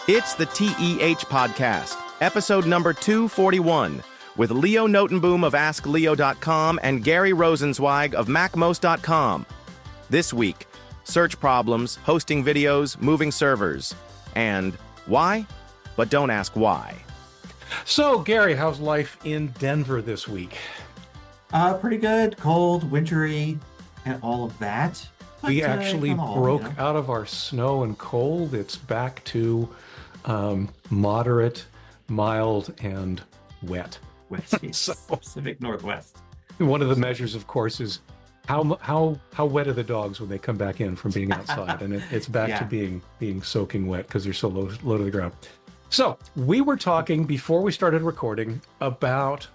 It's the TEH Podcast, episode number 241, with Leo Notenboom of AskLeo.com and Gary Rosenzweig of MacMost.com. This week, search problems, hosting videos, moving servers, and why? But don't ask why. So, Gary, how's life in Denver this week? Pretty good. Cold, wintry, and all of that. But, we actually broke out of our snow and cold. It's back to moderate, mild, and wet. So, Pacific Northwest. One of the measures, of course, is how wet are the dogs when they come back in from being outside, and it's back to being soaking wet because they're so low to the ground. So we were talking before we started recording about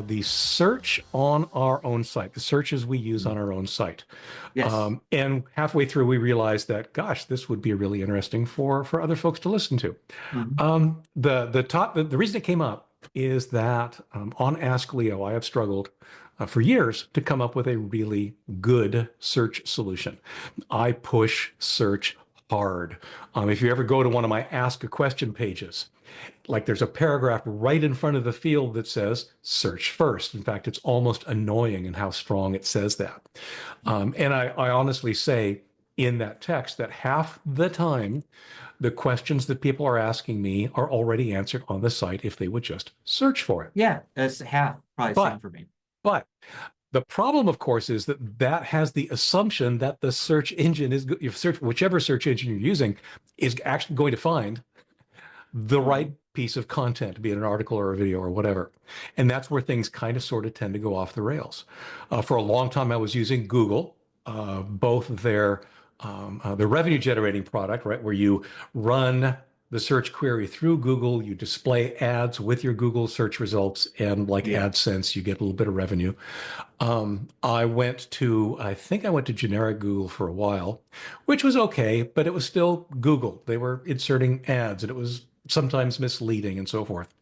the search on our own site, the searches we use on our own site. Yes. And halfway through, we realized that, gosh, this would be really interesting for other folks to listen to. Mm-hmm. The reason it came up is that on Ask Leo, I have struggled for years to come up with a really good search solution. I push search hard. If you ever go to one of my Ask a Question pages, like there's a paragraph right in front of the field that says search first. In fact, it's almost annoying in how strong it says that. And I honestly say in that text that half the time, the questions that people are asking me are already answered on the site if they would just search for it. Yeah, that's half probably same for me. But the problem, of course, is that has the assumption that the search engine is, whichever search engine you're using, is actually going to find the right piece of content, be it an article or a video or whatever. And that's where things kind of sort of tend to go off the rails. For a long time, I was using Google, both their revenue generating product, right, where you run the search query through Google, you display ads with your Google search results, and like AdSense, you get a little bit of revenue. I think I went to generic Google for a while, which was okay, but it was still Google. They were inserting ads, and it was sometimes misleading and so forth.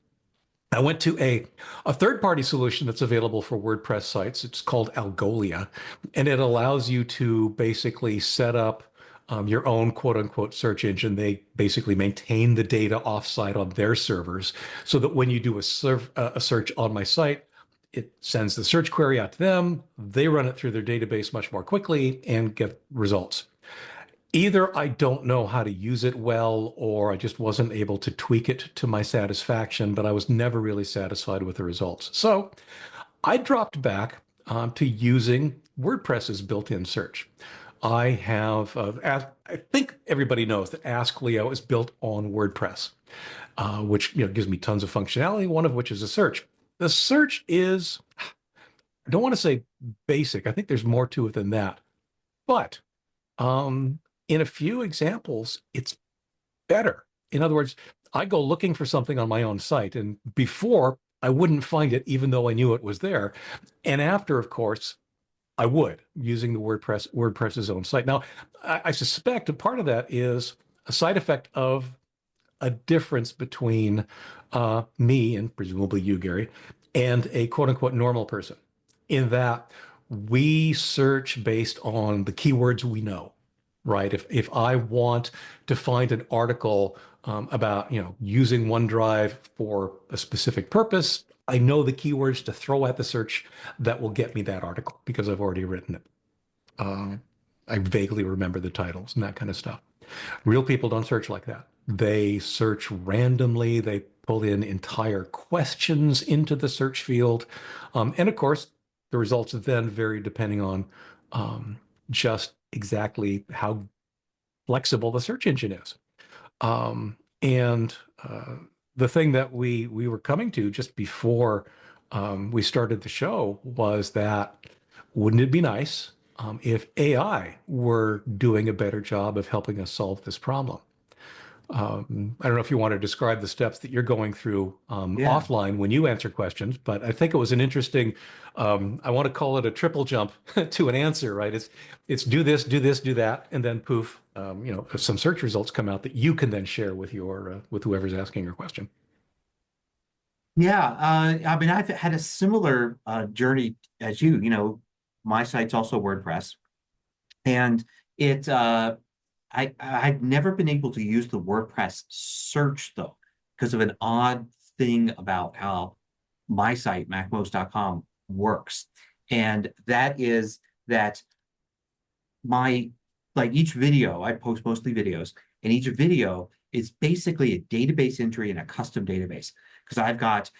I went to a third-party solution that's available for WordPress sites. It's called Algolia, and it allows you to basically set up your own quote-unquote search engine. They basically maintain the data offsite on their servers so that when you do a search on my site, it sends the search query out to them. They run it through their database much more quickly and get results. Either I don't know how to use it well, or I just wasn't able to tweak it to my satisfaction, but I was never really satisfied with the results. So I dropped back to using WordPress's built-in search. I have, I think everybody knows that Ask Leo is built on WordPress, which gives me tons of functionality, one of which is a search. The search is, I don't want to say basic. I think there's more to it than that. But in a few examples, it's better. In other words, I go looking for something on my own site, and before I wouldn't find it, even though I knew it was there. And after, of course, I would, using the WordPress's own site. Now, I suspect a part of that is a side effect of a difference between me and presumably you, Gary, and a quote-unquote normal person, in that we search based on the keywords we know. Right. If I want to find an article about, using OneDrive for a specific purpose, I know the keywords to throw at the search that will get me that article because I've already written it. I vaguely remember the titles and that kind of stuff. Real people don't search like that. They search randomly. They pull in entire questions into the search field. And of course, the results then vary depending on just exactly how flexible the search engine is. The thing that we were coming to just before we started the show was that, wouldn't it be nice if AI were doing a better job of helping us solve this problem? I don't know if you want to describe the steps that you're going through offline when you answer questions, but I think it was an interesting, I want to call it a triple jump to an answer, right? It's do this, do this, do that, and then poof, some search results come out that you can then share with with whoever's asking your question. Yeah, I mean, I've had a similar journey as you. My site's also WordPress, and it I've never been able to use the WordPress search though, because of an odd thing about how my site, MacMost.com, works. And that is that each video, I post mostly videos, and each video is basically a database entry in a custom database. Because I've got,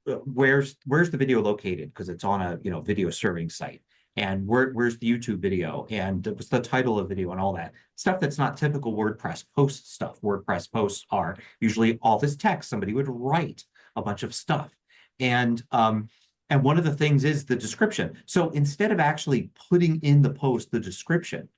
where's the video located? Because it's on a, video serving site. And where's the YouTube video? And what's the title of the video and all that stuff that's not typical WordPress post stuff. WordPress posts are usually all this text. Somebody would write a bunch of stuff. And one of the things is the description. So instead of actually putting in the post, the description,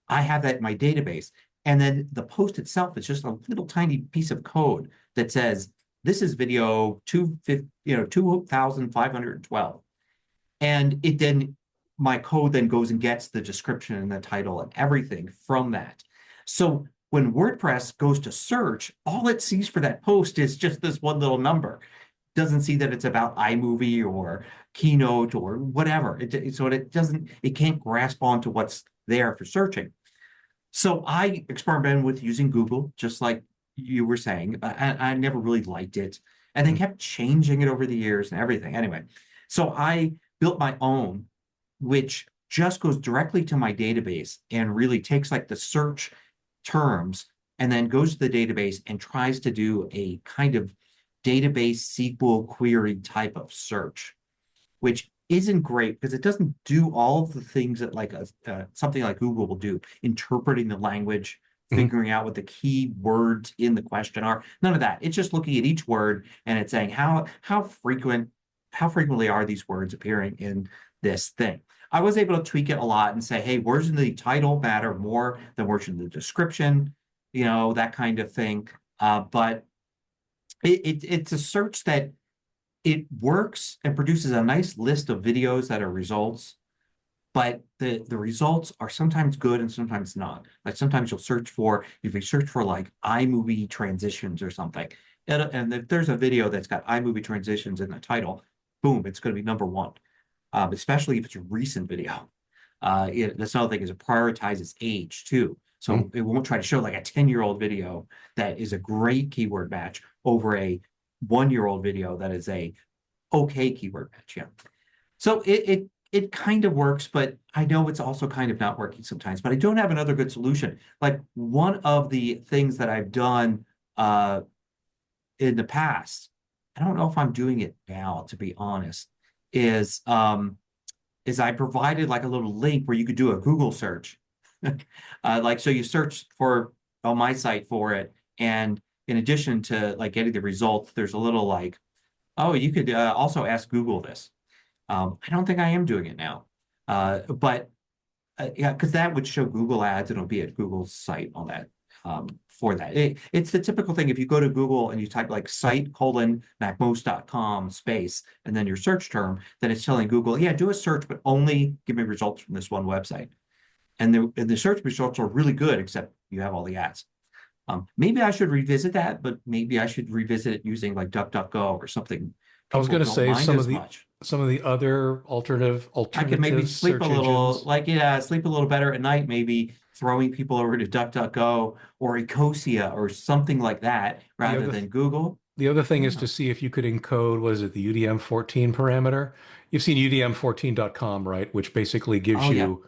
I have that in my database. And then the post itself is just a little tiny piece of code that says, this is video 2512. And it then, my code then goes and gets the description and the title and everything from that. So when WordPress goes to search, all it sees for that post is just this one little number. Doesn't see that it's about iMovie or Keynote or whatever. It can't grasp onto what's there for searching. So I experimented with using Google, just like you were saying. I never really liked it, and they kept changing it over the years and everything. Anyway, so I built my own, which just goes directly to my database and really takes like the search terms and then goes to the database and tries to do a kind of database SQL query type of search, which isn't great because it doesn't do all of the things that like something like Google will do, interpreting the language, figuring out what the key words in the question are. None of that. It's just looking at each word and it's saying how frequently are these words appearing in this thing. I was able to tweak it a lot and say, hey, words in the title matter more than words in the description, that kind of thing. But it's a search that it works and produces a nice list of videos that are results, but the results are sometimes good and sometimes not. Like sometimes if you search for like iMovie transitions or something, and if there's a video that's got iMovie transitions in the title, boom, it's going to be number one, especially if it's a recent video. That's another thing is it prioritizes age too. So it won't try to show like a 10-year-old video that is a great keyword match over a 1-year-old video that is a okay keyword match. Yeah. So it kind of works, but I know it's also kind of not working sometimes, but I don't have another good solution. Like one of the things that I've done in the past, I don't know if I'm doing it now, to be honest, is I provided like a little link where you could do a Google search. So you search for on my site for it, and in addition to like getting the results, there's a little like, oh, you could also ask Google this. I don't think I am doing it now, but yeah, because that would show Google ads and it'll be at Google's site on that for that. It's the typical thing. If you go to Google and you type like site:/macmost.com space and then your search term, then it's telling Google, yeah, do a search, but only give me results from this one website. And the search results are really good, except you have all the ads. Maybe I should revisit that, but maybe I should revisit it using like DuckDuckGo or something. I was going to say some of the other alternative I could maybe sleep a little, sleep a little better at night, maybe throwing people over to DuckDuckGo or Ecosia or something like that rather than Google. The other thing is to see if you could encode, the UDM14 parameter? You've seen UDM14.com, right? Which basically gives you,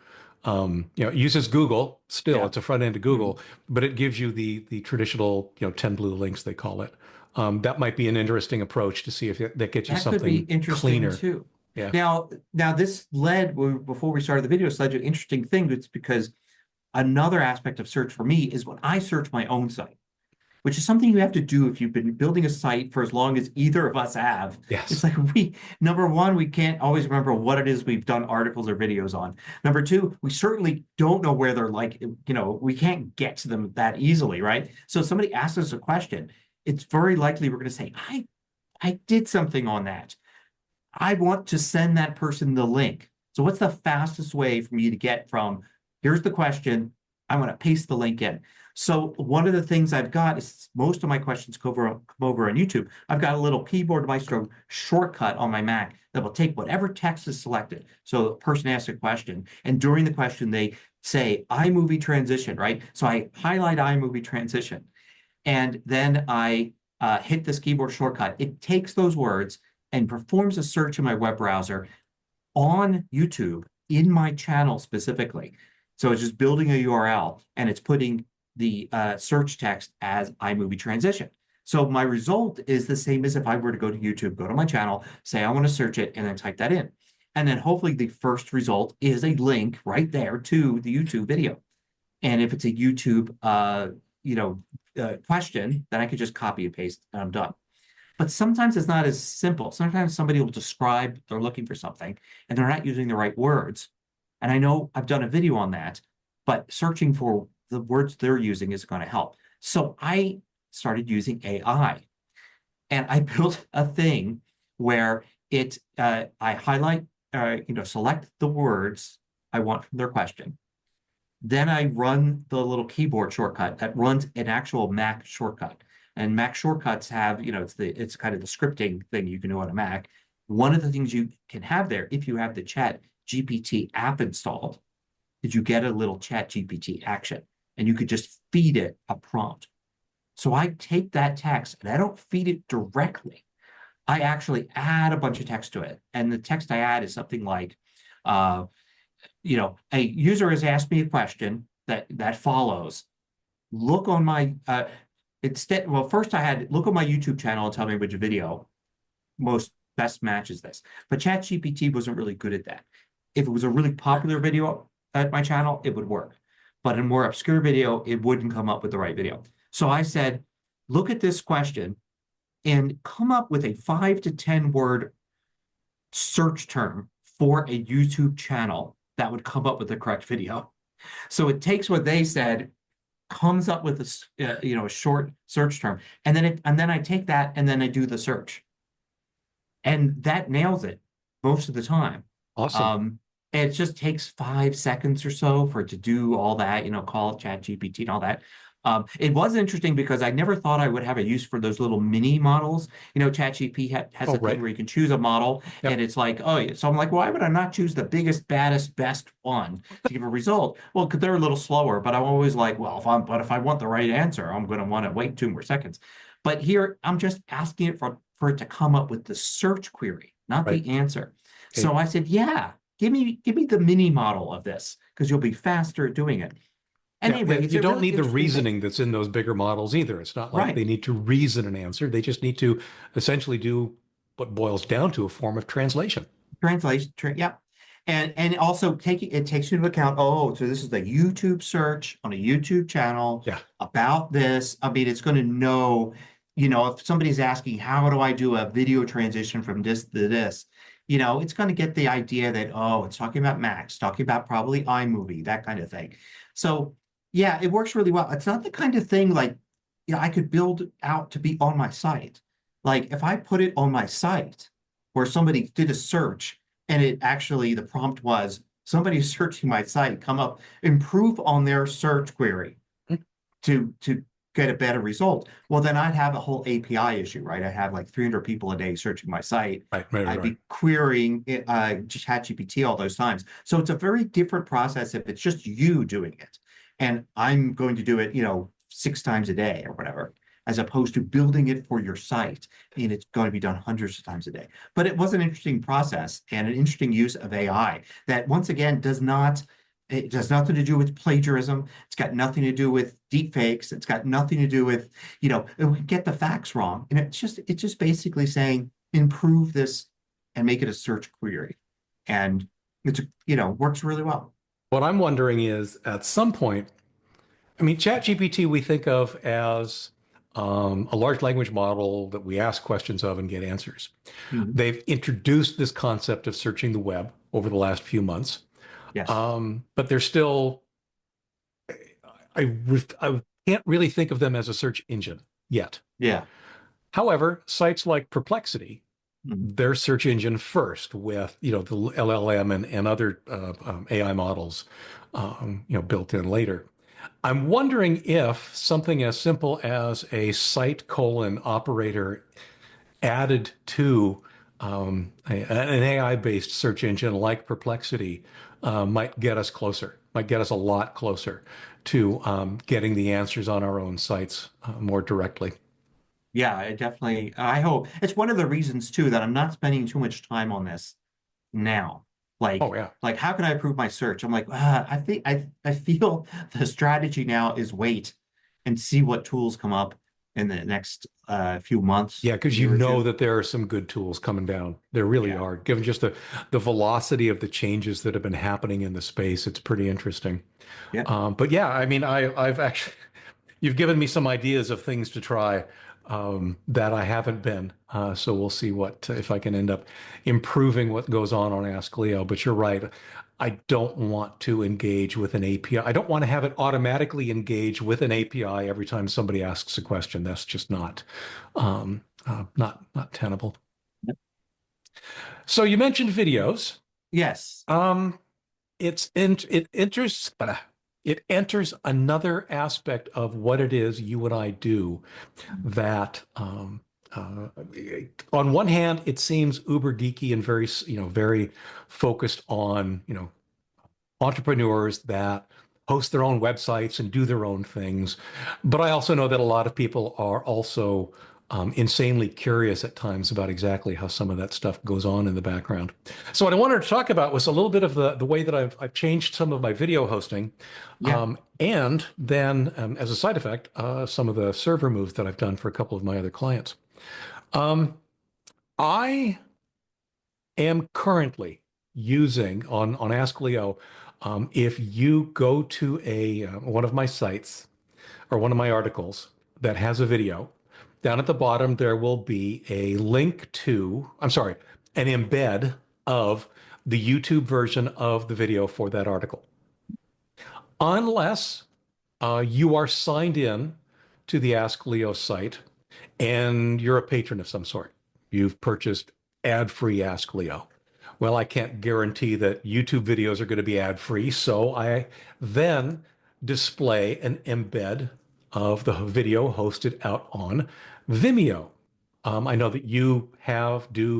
it uses Google still. It's a front end to Google, but it gives you the traditional, 10 blue links, they call it. That might be an interesting approach to see if that gets you something could be interesting cleaner too. Yeah. Now this led, before we started the video, led to an interesting thing. It's because another aspect of search for me is when I search my own site, which is something you have to do if you've been building a site for as long as either of us have. Yes. It's like number one, we can't always remember what it is we've done articles or videos on. Number two, we certainly don't know where they're we can't get to them that easily, right? So if somebody asks us a question, it's very likely we're going to say, I did something on that. I want to send that person the link. So what's the fastest way for me to get from, here's the question, I'm going to paste the link in. So one of the things I've got is most of my questions come over on YouTube. I've got a little keyboard maestro shortcut on my Mac that will take whatever text is selected. So the person asks a question, and during the question, they say iMovie transition, right? So I highlight iMovie transition, and then I hit this keyboard shortcut. It takes those words and performs a search in my web browser on YouTube in my channel specifically. So it's just building a URL and it's putting the search text as iMovie transition. So my result is the same as if I were to go to YouTube, go to my channel, say I want to search it, and then type that in. And then hopefully the first result is a link right there to the YouTube video. And if it's a YouTube question, then I could just copy and paste and I'm done. But sometimes it's not as simple. Sometimes somebody will describe they're looking for something and they're not using the right words. And I know I've done a video on that, but searching for the words they're using is going to help. So I started using AI, and I built a thing where I highlight, select the words I want from their question. Then I run the little keyboard shortcut that runs an actual Mac shortcut. And Mac shortcuts have, it's kind of the scripting thing you can do on a Mac. One of the things you can have there, if you have the Chat GPT app installed, is you get a little Chat GPT action, and you could just feed it a prompt. So I take that text and I don't feed it directly. I actually add a bunch of text to it. And the text I add is something like, a user has asked me a question that follows. Look on my, first I had look on my YouTube channel and tell me which video best matches this. But ChatGPT wasn't really good at that. If it was a really popular video at my channel, it would work. But in a more obscure video, it wouldn't come up with the right video. So I said, look at this question and come up with a 5 to 10 word search term for a YouTube channel that would come up with the correct video. So it takes what they said, comes up with a short search term, and then I take that and then I do the search, and that nails it most of the time. Awesome. And it just takes 5 seconds or so for it to do all that, call ChatGPT and all that. It was interesting because I never thought I would have a use for those little mini models. ChatGPT has a thing where you can choose a model, and it's like, so I'm like, why would I not choose the biggest, baddest, best one to give a result? Well, because they're a little slower, but I'm always like, well, if I want the right answer, I'm going to want to wait 2 more seconds. But here, I'm just asking it for it to come up with the search query, not the answer. Okay. So I said, yeah, give me the mini model of this because you'll be faster at doing it. Anyway, you don't need the reasoning that's in those bigger models either. It's not like they need to reason an answer. They just need to essentially do what boils down to a form of translation. Yeah. And also it takes into account, so this is the YouTube search on a YouTube channel about this. I mean, it's going to know, if somebody's asking, how do I do a video transition from this to this? It's going to get the idea that, it's talking about Macs, talking about probably iMovie, that kind of thing. So yeah, it works really well. It's not the kind of thing like, I could build out to be on my site. Like if I put it on my site where somebody did a search and the prompt was somebody searching my site, improve on their search query to get a better result. Well, then I'd have a whole API issue, right? I'd have like 300 people a day searching my site. I'd be querying ChatGPT all those times. So it's a very different process if it's just you doing it. And I'm going to do it, 6 times a day or whatever, as opposed to building it for your site. And it's going to be done hundreds of times a day. But it was an interesting process and an interesting use of AI that, once again, it has nothing to do with plagiarism. It's got nothing to do with deep fakes. It's got nothing to do with, we can get the facts wrong. And it's just basically saying, improve this and make it a search query. And it's, works really well. What I'm wondering is, at some point, ChatGPT we think of as a large language model that we ask questions of and get answers. Mm-hmm. They've introduced this concept of searching the web over the last few months. Yes. But they're still, I can't really think of them as a search engine yet. Yeah. However, sites like Perplexity, their search engine first with, the LLM and other AI models, built in later. I'm wondering if something as simple as a site colon operator added to an AI-based search engine like Perplexity might get us closer, might get us a lot closer to getting the answers on our own sites more directly. Yeah, I hope it's one of the reasons too that I'm not spending too much time on this now. Oh yeah. Like how can I improve my search? I'm like, I feel the strategy now is wait and see what tools come up in the next few months, Yeah, because you year or know two. that there are some good tools coming down. There really Yeah. are. Given just the velocity of the changes that have been happening in the space, it's pretty interesting. Yeah. But yeah, I mean, I've actually, you've given me some ideas of things to try that I haven't been. So we'll see what if I can end up improving what goes on Ask Leo. But you're right. I don't want to engage with an API. I don't want to have it automatically engage with an API every time somebody asks a question. That's just not tenable. So you mentioned videos. Yes. Um, it enters another aspect of what it is you and I do that uh, on one hand it seems uber geeky and very very focused on entrepreneurs that host their own websites and do their own things. But I also know that a lot of people are also insanely curious at times about exactly how some of that stuff goes on in the background. So what I wanted to talk about was a little bit of the way that I've changed some of my video hosting, Yeah. and then as a side effect, some of the server moves that I've done for a couple of my other clients. Um, I am currently using on Ask Leo. If you go to a one of my sites or one of my articles that has a video, down at the bottom there will be a link to, I'm sorry, an embed of the YouTube version of the video for that article. Unless you are signed in to the Ask Leo site and you're a patron of some sort. You've purchased ad-free Ask Leo. Well, I can't guarantee that YouTube videos are going to be ad-free, so I then display an embed of the video hosted out on Vimeo. I know that you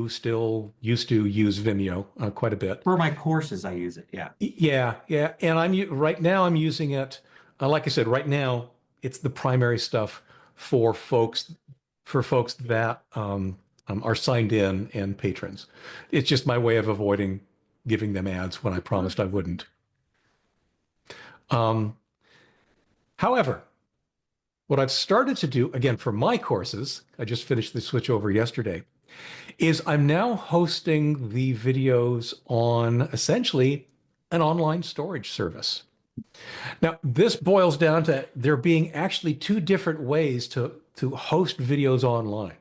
still used to use Vimeo quite a bit. For my courses, I use it. Yeah. Yeah, yeah. And right now I'm using it, like I said, right now it's the primary stuff for folks that are signed in and patrons. It's just my way of avoiding giving them ads when I promised I wouldn't. Um, However, what I've started to do, again, for my courses, I just finished the switch over yesterday, is I'm now hosting the videos on essentially an online storage service. Now, this boils down to there being actually two different ways to host videos online.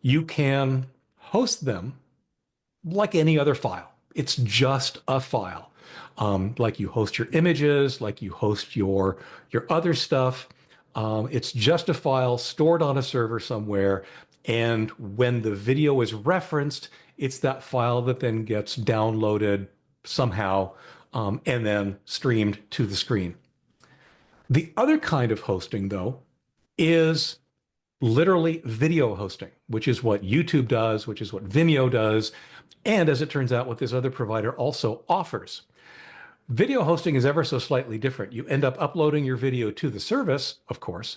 You can host them like any other file. It's just a file. Like you host your images, like you host your other stuff. It's just a file stored on a server somewhere. And when the video is referenced, it's that file that then gets downloaded somehow and then streamed to the screen. The other kind of hosting, though, is literally video hosting, which is what YouTube does, which is what Vimeo does, and as it turns out, what this other provider also offers. Video hosting is ever so slightly different. You end up uploading your video to the service, of course,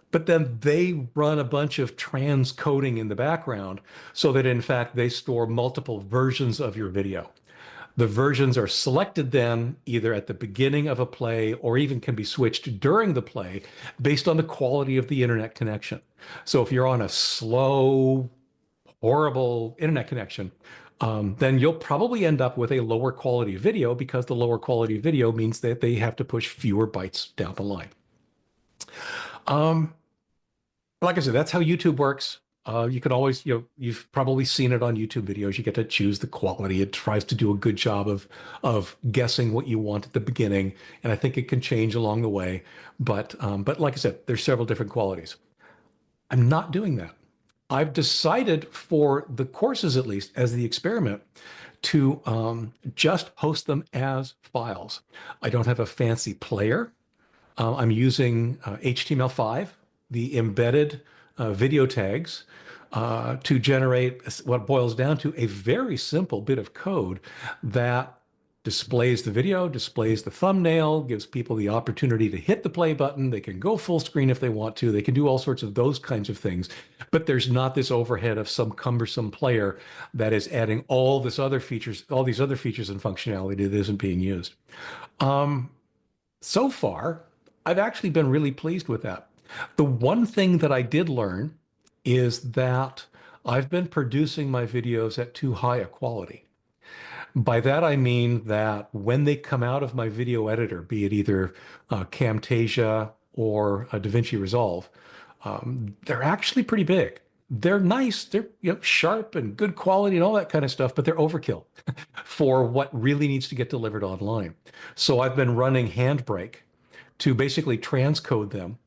but then they run a bunch of transcoding in the background so that in fact they store multiple versions of your video. The versions are selected then either at the beginning of a play or even can be switched during the play based on the quality of the internet connection. So if you're on a slow, horrible internet connection, then you'll probably end up with a lower quality video because the lower quality video means that they have to push fewer bytes down the line. Like I said, that's how YouTube works. You can always, you've probably seen it on YouTube videos. You get to choose the quality. It tries to do a good job of guessing what you want at the beginning, and I think it can change along the way. But like I said, there's several different qualities. I'm not doing that. I've decided for the courses, at least as the experiment, to just host them as files. I don't have a fancy player. I'm using HTML5, the embedded video tags, to generate what boils down to a very simple bit of code that displays the video, displays the thumbnail, gives people the opportunity to hit the play button. They can go full screen if they want to. They can do all sorts of those kinds of things. But there's not this overhead of some cumbersome player that is adding all these other features and functionality that isn't being used. So far, I've actually been really pleased with that. The one thing that I did learn is that I've been producing my videos at too high a quality. By that, I mean that when they come out of my video editor, be it either Camtasia or DaVinci Resolve, they're actually pretty big. They're nice, they're sharp and good quality and all that kind of stuff, but they're overkill for what really needs to get delivered online. So I've been running Handbrake to basically transcode them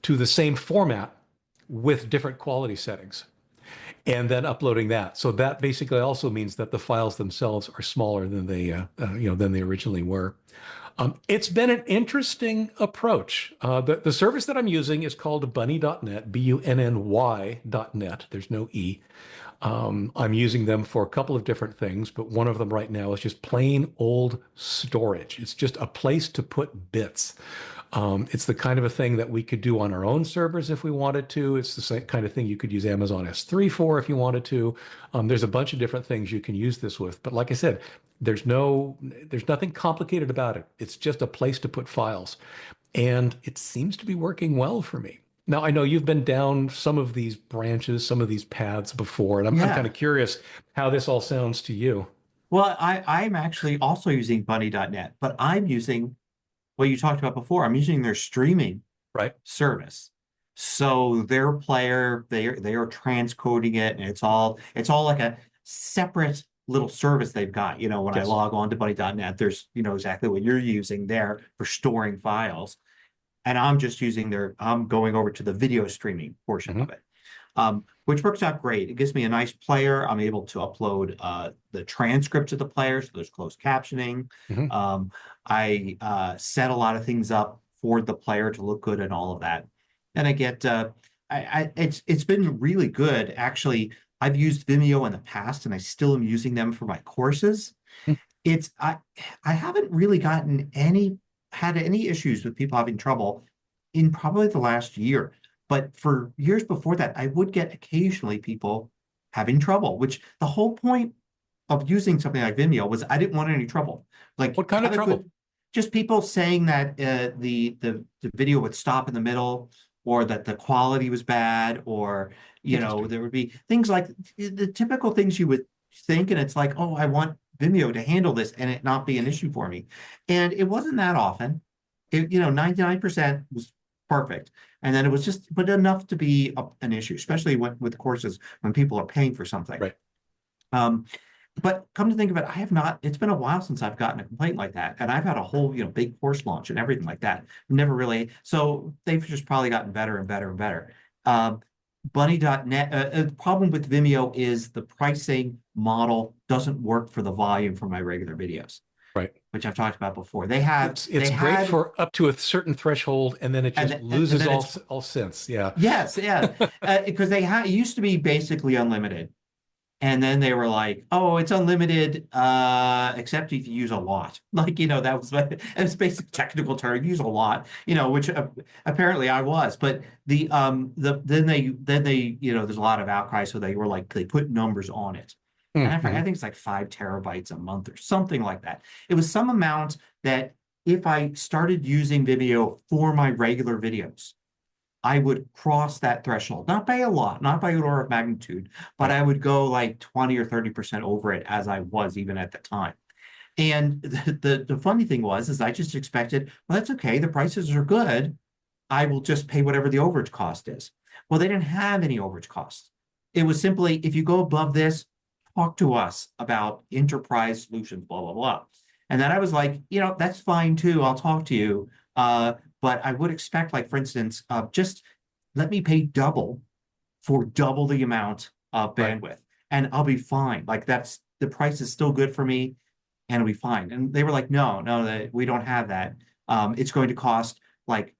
to the same format with different quality settings, and then uploading that. So that basically also means that the files themselves are smaller than they originally were. It's been an interesting approach. The service that I'm using is called bunny.net, bunny.net. There's no E. I'm using them for a couple of different things, but one of them right now is just plain old storage. It's just a place to put bits. It's the kind of a thing that we could do on our own servers if we wanted to. It's the same kind of thing you could use Amazon S3 for if you wanted to. There's a bunch of different things you can use this with. But like I said, there's nothing complicated about it. It's just a place to put files. And it seems to be working well for me. Now, I know you've been down some of these branches, some of these paths before, and I'm kind of curious how this all sounds to you. Well, I'm actually also using bunny.net, but I'm using what you talked about before. I'm using their streaming service. So their player, they are transcoding it, and it's all like a separate little service they've got. When I log on to bunny.net, there's exactly what you're using there for storing files. And I'm just using I'm going over to the video streaming portion of it, which works out great. It gives me a nice player. I'm able to upload the transcript to the player, so there's closed captioning. I set a lot of things up for the player to look good and all of that. And I get, it's been really good. Actually, I've used Vimeo in the past, and I still am using them for my courses. I haven't really had any issues with people having trouble in probably the last year. But for years before that, I would get occasionally people having trouble, which the whole point of using something like Vimeo was I didn't want any trouble. Like, what kind of trouble? Just people saying that the video would stop in the middle, or that the quality was bad, or there would be things like the typical things you would think, and it's like, oh, I want Vimeo to handle this and it not be an issue for me. And it wasn't that often. 99% was perfect. And then it was but enough to be an issue, especially with courses when people are paying for something. Right. But come to think of it, I have not, it's been a while since I've gotten a complaint like that. And I've had a whole, big course launch and everything like that. Never really. So they've just probably gotten better and better and better. Bunny.net, the problem with Vimeo is the pricing model doesn't work for the volume for my regular videos. Right. Which I've talked about before. It's great for up to a certain threshold, and then it just loses all sense. Yeah. Yes, yeah. Because it used to be basically unlimited. And then they were like, oh, it's unlimited, except if you use a lot. That was basic technical term, use a lot, which apparently I was. But then they there's a lot of outcry, so they were like, they put numbers on it. And I think it's like 5 terabytes a month or something like that. It was some amount that if I started using Vimeo for my regular videos, I would cross that threshold, not by a lot, not by an order of magnitude, but I would go like 20 or 30% over it, as I was even at the time. And the funny thing is I just expected, well, that's okay. The prices are good. I will just pay whatever the overage cost is. Well, they didn't have any overage costs. It was simply, if you go above this, talk to us about enterprise solutions, blah, blah, blah. And then I was like, that's fine too. I'll talk to you. But I would expect, like, for instance, just let me pay double for double the amount of bandwidth, and I'll be fine. Like, the price is still good for me, and it'll be fine. And they were like, no, we don't have that. It's going to cost like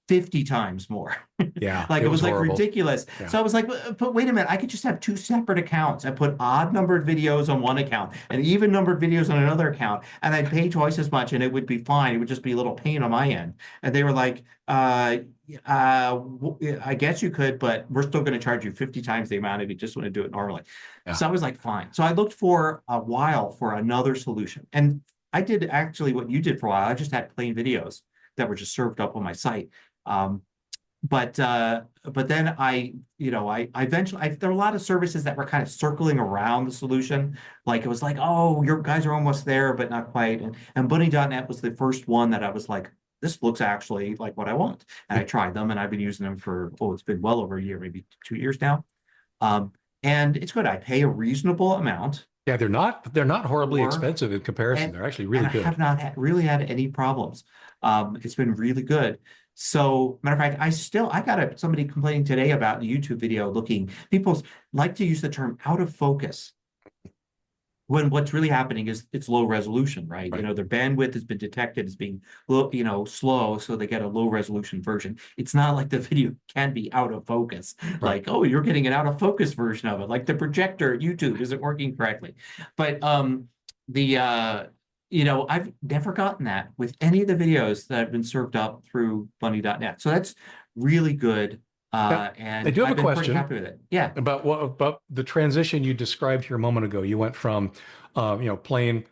50 times more. Yeah, Like it was like horrible. ridiculous. Yeah. So I was like, but wait a minute, I could just have two separate accounts. I put odd numbered videos on one account and even numbered videos on another account, and I'd pay twice as much and it would be fine. It would just be a little pain on my end. And they were like, I guess you could, but we're still going to charge you 50 times the amount if you just want to do it normally. Yeah. So I was like, fine. So I looked for a while for another solution. And I did actually what you did for a while. I just had plain videos that were just served up on my site. But then I eventually, there were a lot of services that were kind of circling around the solution. Like it was like, oh, your guys are almost there, but not quite. And Bunny.net was the first one that I was like, this looks actually like what I want. And I tried them and I've been using them for, it's been well over a year, maybe 2 years now. And it's good. I pay a reasonable amount. Yeah, they're not horribly expensive in comparison. They're actually really good. I have not really had any problems. It's been really good. So, matter of fact, I got somebody complaining today about a YouTube video people like to use the term out of focus when what's really happening is it's low resolution, right? Right. Their bandwidth has been detected as being low, slow, so they get a low resolution version. It's not like the video can be out of focus. Right. Like, oh, you're getting an out of focus version of it. Like the projector at YouTube isn't working correctly. But I've never gotten that with any of the videos that have been served up through Bunny.net. So that's really good. And I do have I've a been pretty question happy with it. Yeah. about the transition you described here a moment ago. You went from, plain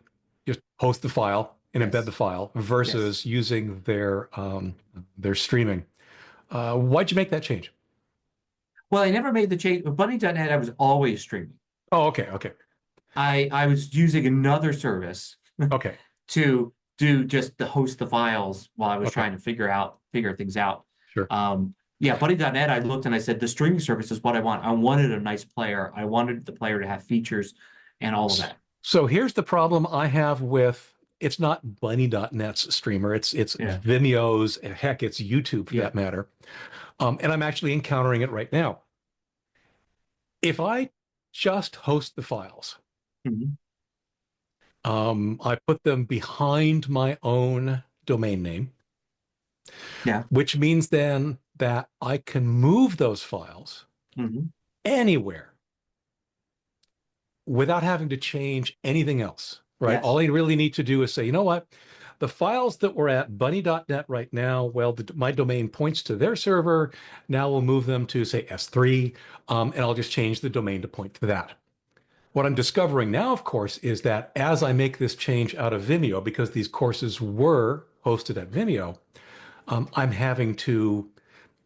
just host the file and Yes. embed the file versus using their streaming. Why'd you make that change? Well, I never made the change. With Bunny.net, I was always streaming. Oh, okay. I was using another service Okay. to do just the host the files while I was Okay. trying to figure things out. Sure. Bunny.net, I looked and I said, the streaming service is what I want. I wanted a nice player. I wanted the player to have features and all of that. So here's the problem I have with, it's not Bunny.net's streamer. It's Vimeo's, heck, it's YouTube for that matter. And I'm actually encountering it right now. If I just host the files, I put them behind my own domain name, which means then that I can move those files anywhere without having to change anything else, right? Yes. All I really need to do is say, you know what? The files that were at bunny.net right now, well, my domain points to their server. Now we'll move them to, say, S3, and I'll just change the domain to point to that. What I'm discovering now, of course, is that as I make this change out of Vimeo, because these courses were hosted at Vimeo, I'm having to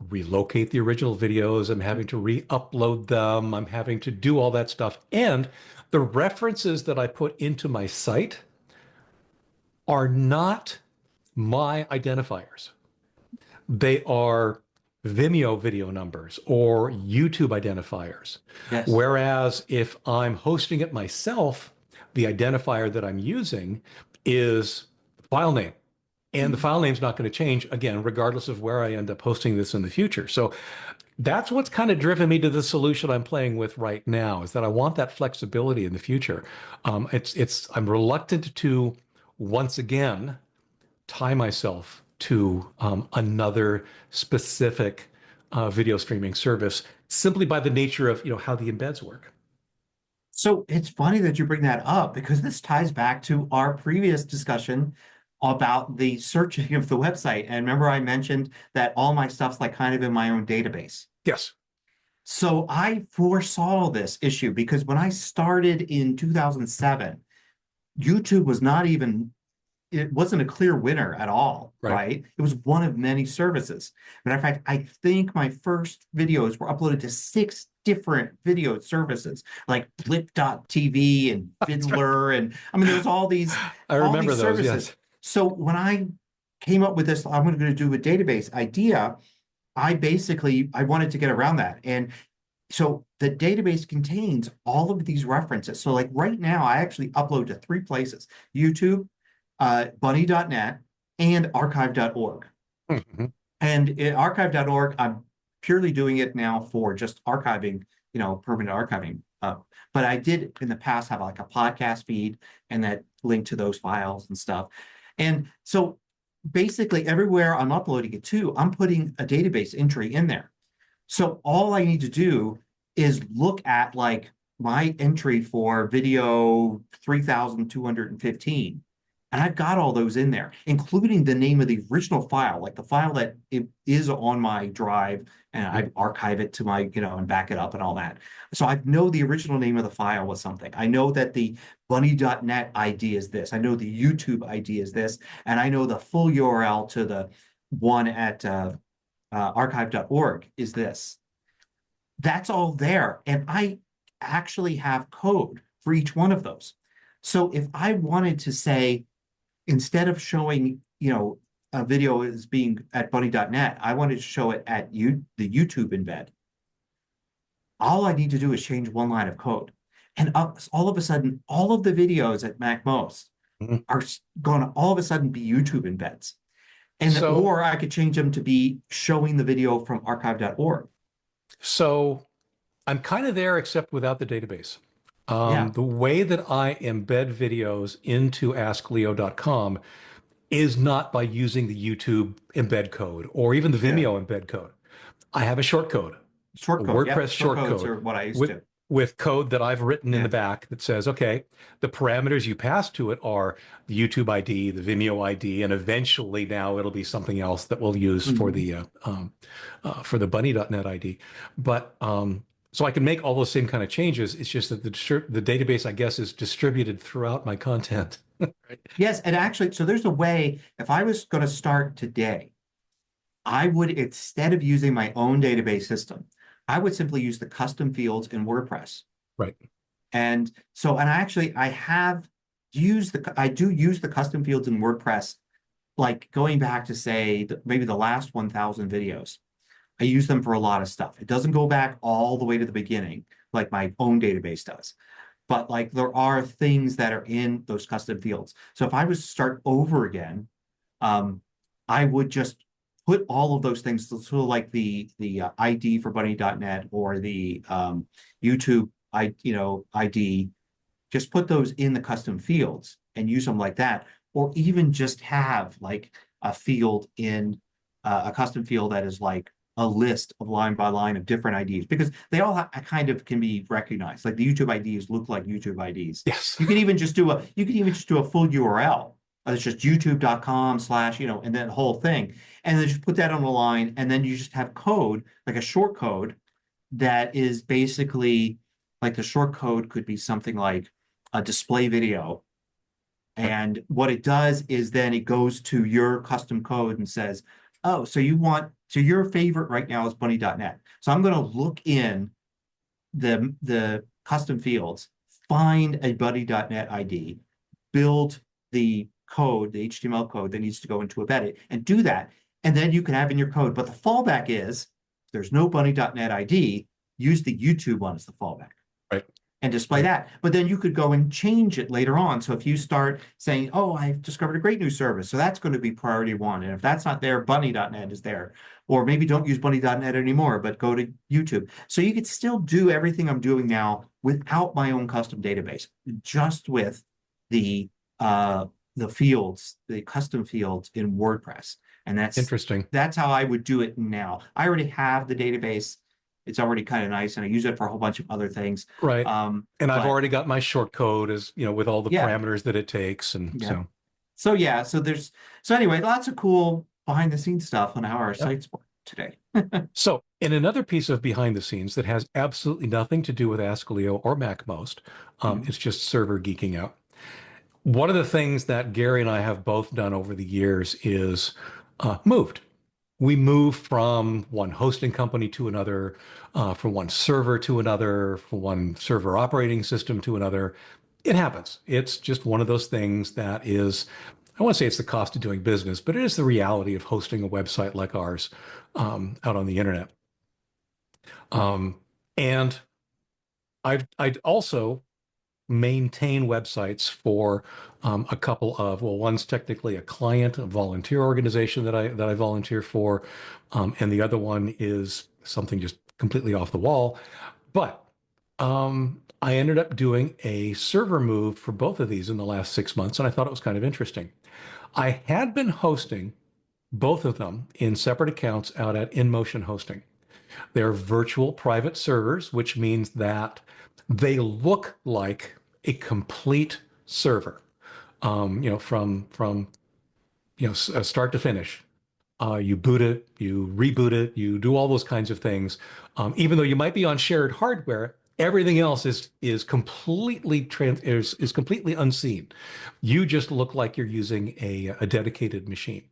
relocate the original videos. I'm having to re-upload them. I'm having to do all that stuff. And the references that I put into my site are not my identifiers. They are Vimeo video numbers or YouTube identifiers. Yes. Whereas if I'm hosting it myself, the identifier that I'm using is file name. And the file name's not going to change, again, regardless of where I end up hosting this in the future. So that's what's kind of driven me to the solution I'm playing with right now, is that I want that flexibility in the future. I'm reluctant to, once again, tie myself to another specific video streaming service simply by the nature of how the embeds work. So it's funny that you bring that up, because this ties back to our previous discussion about the searching of the website. And remember, I mentioned that all my stuff's like kind of in my own database. Yes. So I foresaw this issue because when I started in 2007, YouTube was it wasn't a clear winner at all, right? It was one of many services. Matter of fact, I think my first videos were uploaded to 6 different video services, like Blip.tv and Fiddler. And I mean, there was all these I remember those, services. yes. So when I came up with this, I'm going to do a database idea, I wanted to get around that. And so the database contains all of these references. So like right now, I actually upload to 3 places: YouTube, bunny.net, and archive.org. And in archive.org, I'm purely doing it now for just archiving, permanent archiving. But I did in the past have like a podcast feed and that link to those files and stuff. And so basically everywhere I'm uploading it to, I'm putting a database entry in there. So all I need to do is look at like my entry for video 3215. And I've got all those in there, including the name of the original file, like the file that it is on my drive, and I archive it to my, and back it up and all that. So I know the original name of the file was something. I know that the bunny.net ID is this. I know the YouTube ID is this, and I know the full URL to the one at archive.org is this. That's all there. And I actually have code for each one of those. So if I wanted to say, instead of showing, a video as being at bunny.net, I wanted to show it at the YouTube embed. All I need to do is change one line of code. And all of a sudden, all of the videos at MacMost are going to all of a sudden be YouTube embeds. Or I could change them to be showing the video from archive.org. So I'm kind of there, except without the database. The way that I embed videos into AskLeo.com is not by using the YouTube embed code or even the Vimeo embed code. I have a shortcode. WordPress shortcode are what I used to. With code that I've written in the back that says, okay, the parameters you pass to it are the YouTube ID, the Vimeo ID, and eventually now it'll be something else that we'll use for the bunny.net ID. But so I can make all those same kind of changes. It's just that the database, I guess, is distributed throughout my content. Right? Yes, and actually, so there's a way, if I was going to start today, I would, instead of using my own database system, I would simply use the custom fields in WordPress. Right. And so, and I do use the custom fields in WordPress, like going back to say maybe the last 1,000 videos. I use them for a lot of stuff. It doesn't go back all the way to the beginning like my own database does. But like there are things that are in those custom fields. So if I was to start over again, I would just put all of those things, so like the ID for bunny.net or the YouTube ID, just put those in the custom fields and use them like that, or even just have like a field in a custom field that is like a list of line by line of different IDs, because they all kind of can be recognized. Like the YouTube IDs look like YouTube IDs. Yes. You can even just do a full URL. It's just youtube.com/ and then the whole thing. And then just put that on the line. And then you just have code, like a short code that is basically like the short code could be something like a display video. And what it does is then it goes to your custom code and says, oh, so your favorite right now is bunny.net. So I'm going to look in the custom fields, find a bunny.net ID, build the code, the HTML code that needs to go into embedded, and do that. And then you can have in your code. But the fallback is, if there's no bunny.net ID, use the YouTube one as the fallback. Right. And display that. But then you could go and change it later on. So if you start saying, oh, I've discovered a great new service, so that's going to be priority one. And if that's not there, bunny.net is there. Or maybe don't use bunny.net anymore, but go to YouTube. So you could still do everything I'm doing now without my own custom database, just with the fields, the custom fields in WordPress. And that's interesting. That's how I would do it now. I already have the database. It's already kind of nice, and I use it for a whole bunch of other things. Right. And I've already got my short code as, with all the parameters that it takes. And so anyway, lots of cool behind the scenes stuff on how our sites work today. So in another piece of behind the scenes that has absolutely nothing to do with Ask Leo or MacMost, it's just server geeking out. One of the things that Gary and I have both done over the years is moved. We move from one hosting company to another, from one server to another, from one server operating system to another. It happens. It's just one of those things that is, I won't say it's the cost of doing business, but it is the reality of hosting a website like ours out on the internet. And I'd also maintain websites for a couple of, one's technically a client, a volunteer organization that I volunteer for, and the other one is something just completely off the wall. But I ended up doing a server move for both of these in the last 6 months, and I thought it was kind of interesting. I had been hosting both of them in separate accounts out at InMotion Hosting. They're virtual private servers, which means that they look like a complete server, from start to finish. You boot it, you reboot it, you do all those kinds of things. Even though you might be on shared hardware, everything else is completely unseen. You just look like you're using a dedicated machine.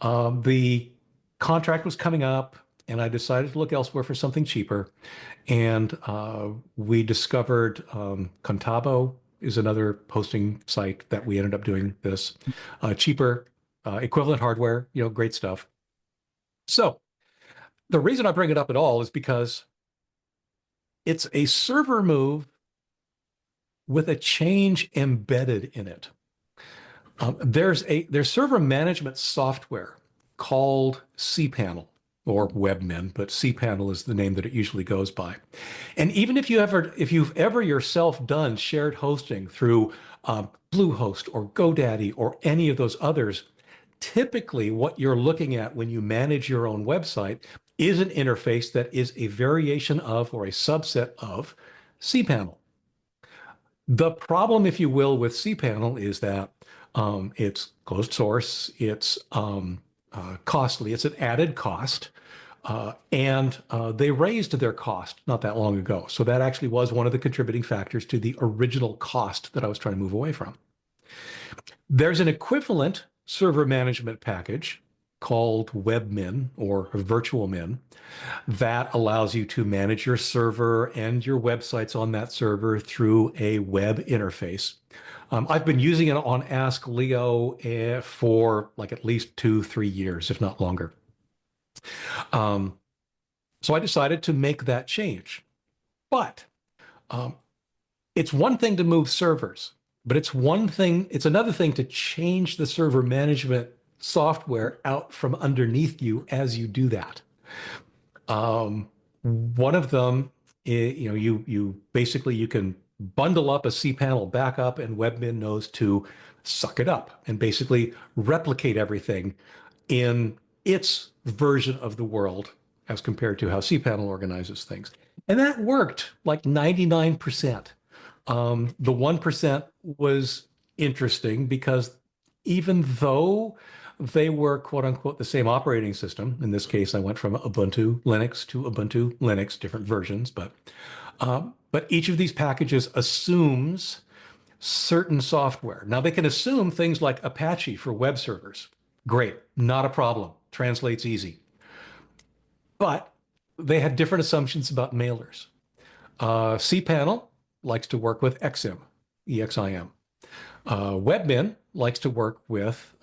The contract was coming up, and I decided to look elsewhere for something cheaper. And we discovered Contabo is another hosting site that we ended up doing this cheaper, equivalent hardware, great stuff. So the reason I bring it up at all is because it's a server move with a change embedded in it. There's server management software called cPanel or Webmin, but cPanel is the name that it usually goes by. And even if you've ever yourself done shared hosting through Bluehost or GoDaddy or any of those others, typically what you're looking at when you manage your own website is an interface that is a variation of or a subset of cPanel. The problem, if you will, with cPanel is that it's closed source, it's costly, it's an added cost, and they raised their cost not that long ago. So that actually was one of the contributing factors to the original cost that I was trying to move away from. There's an equivalent server management package called Webmin or Virtual Min that allows you to manage your server and your websites on that server through a web interface. I've been using it on Ask Leo for like at least 2-3 years, if not longer. So I decided to make that change. But it's one thing to move servers, but it's another thing to change the server management software out from underneath you as you do that. One of them, you basically you can bundle up a cPanel backup, and Webmin knows to suck it up and basically replicate everything in its version of the world as compared to how cPanel organizes things. And that worked like 99%. The 1% was interesting because even though they were quote unquote the same operating system, in this case, I went from Ubuntu Linux to Ubuntu Linux, different versions, but each of these packages assumes certain software. Now they can assume things like Apache for web servers. Great, not a problem. Translates easy. But they had different assumptions about mailers. cPanel likes to work with Exim, EXIM. Webmin likes to work with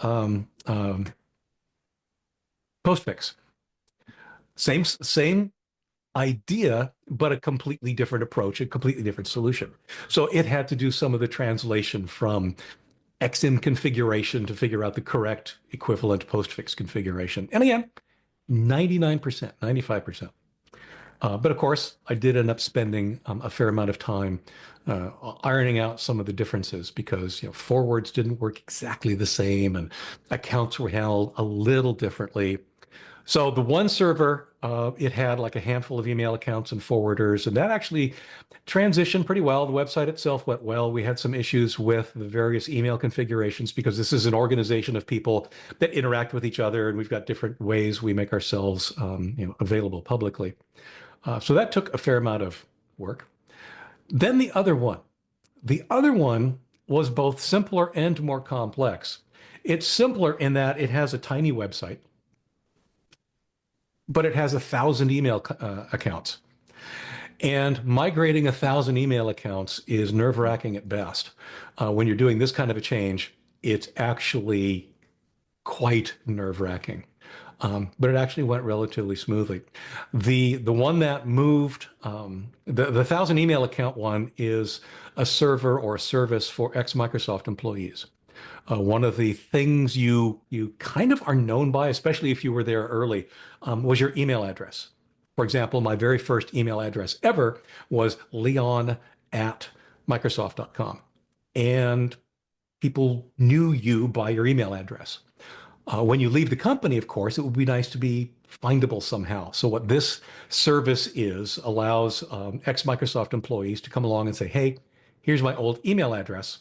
postfix. Same idea, but a completely different approach, a completely different solution. So it had to do some of the translation from Exim configuration to figure out the correct equivalent postfix configuration. And again, 99%, 95%. But of course, I did end up spending a fair amount of time ironing out some of the differences because forwards didn't work exactly the same and accounts were handled a little differently. So the one server, it had like a handful of email accounts and forwarders, and that actually transitioned pretty well. The website itself went well. We had some issues with the various email configurations because this is an organization of people that interact with each other, and we've got different ways we make ourselves available publicly. So that took a fair amount of work. Then the other one was both simpler and more complex. It's simpler in that it has a tiny website, but it has 1,000 email accounts. And migrating 1,000 email accounts is nerve-wracking at best. When you're doing this kind of a change, it's actually quite nerve-wracking. But it actually went relatively smoothly. The one that moved, the 1,000 email account one is a server or a service for ex-Microsoft employees. One of the things you kind of are known by, especially if you were there early, was your email address. For example, my very first email address ever was leon@microsoft.com. And people knew you by your email address. When you leave the company, of course, it would be nice to be findable somehow. So what this service is allows ex-Microsoft employees to come along and say, hey, here's my old email address.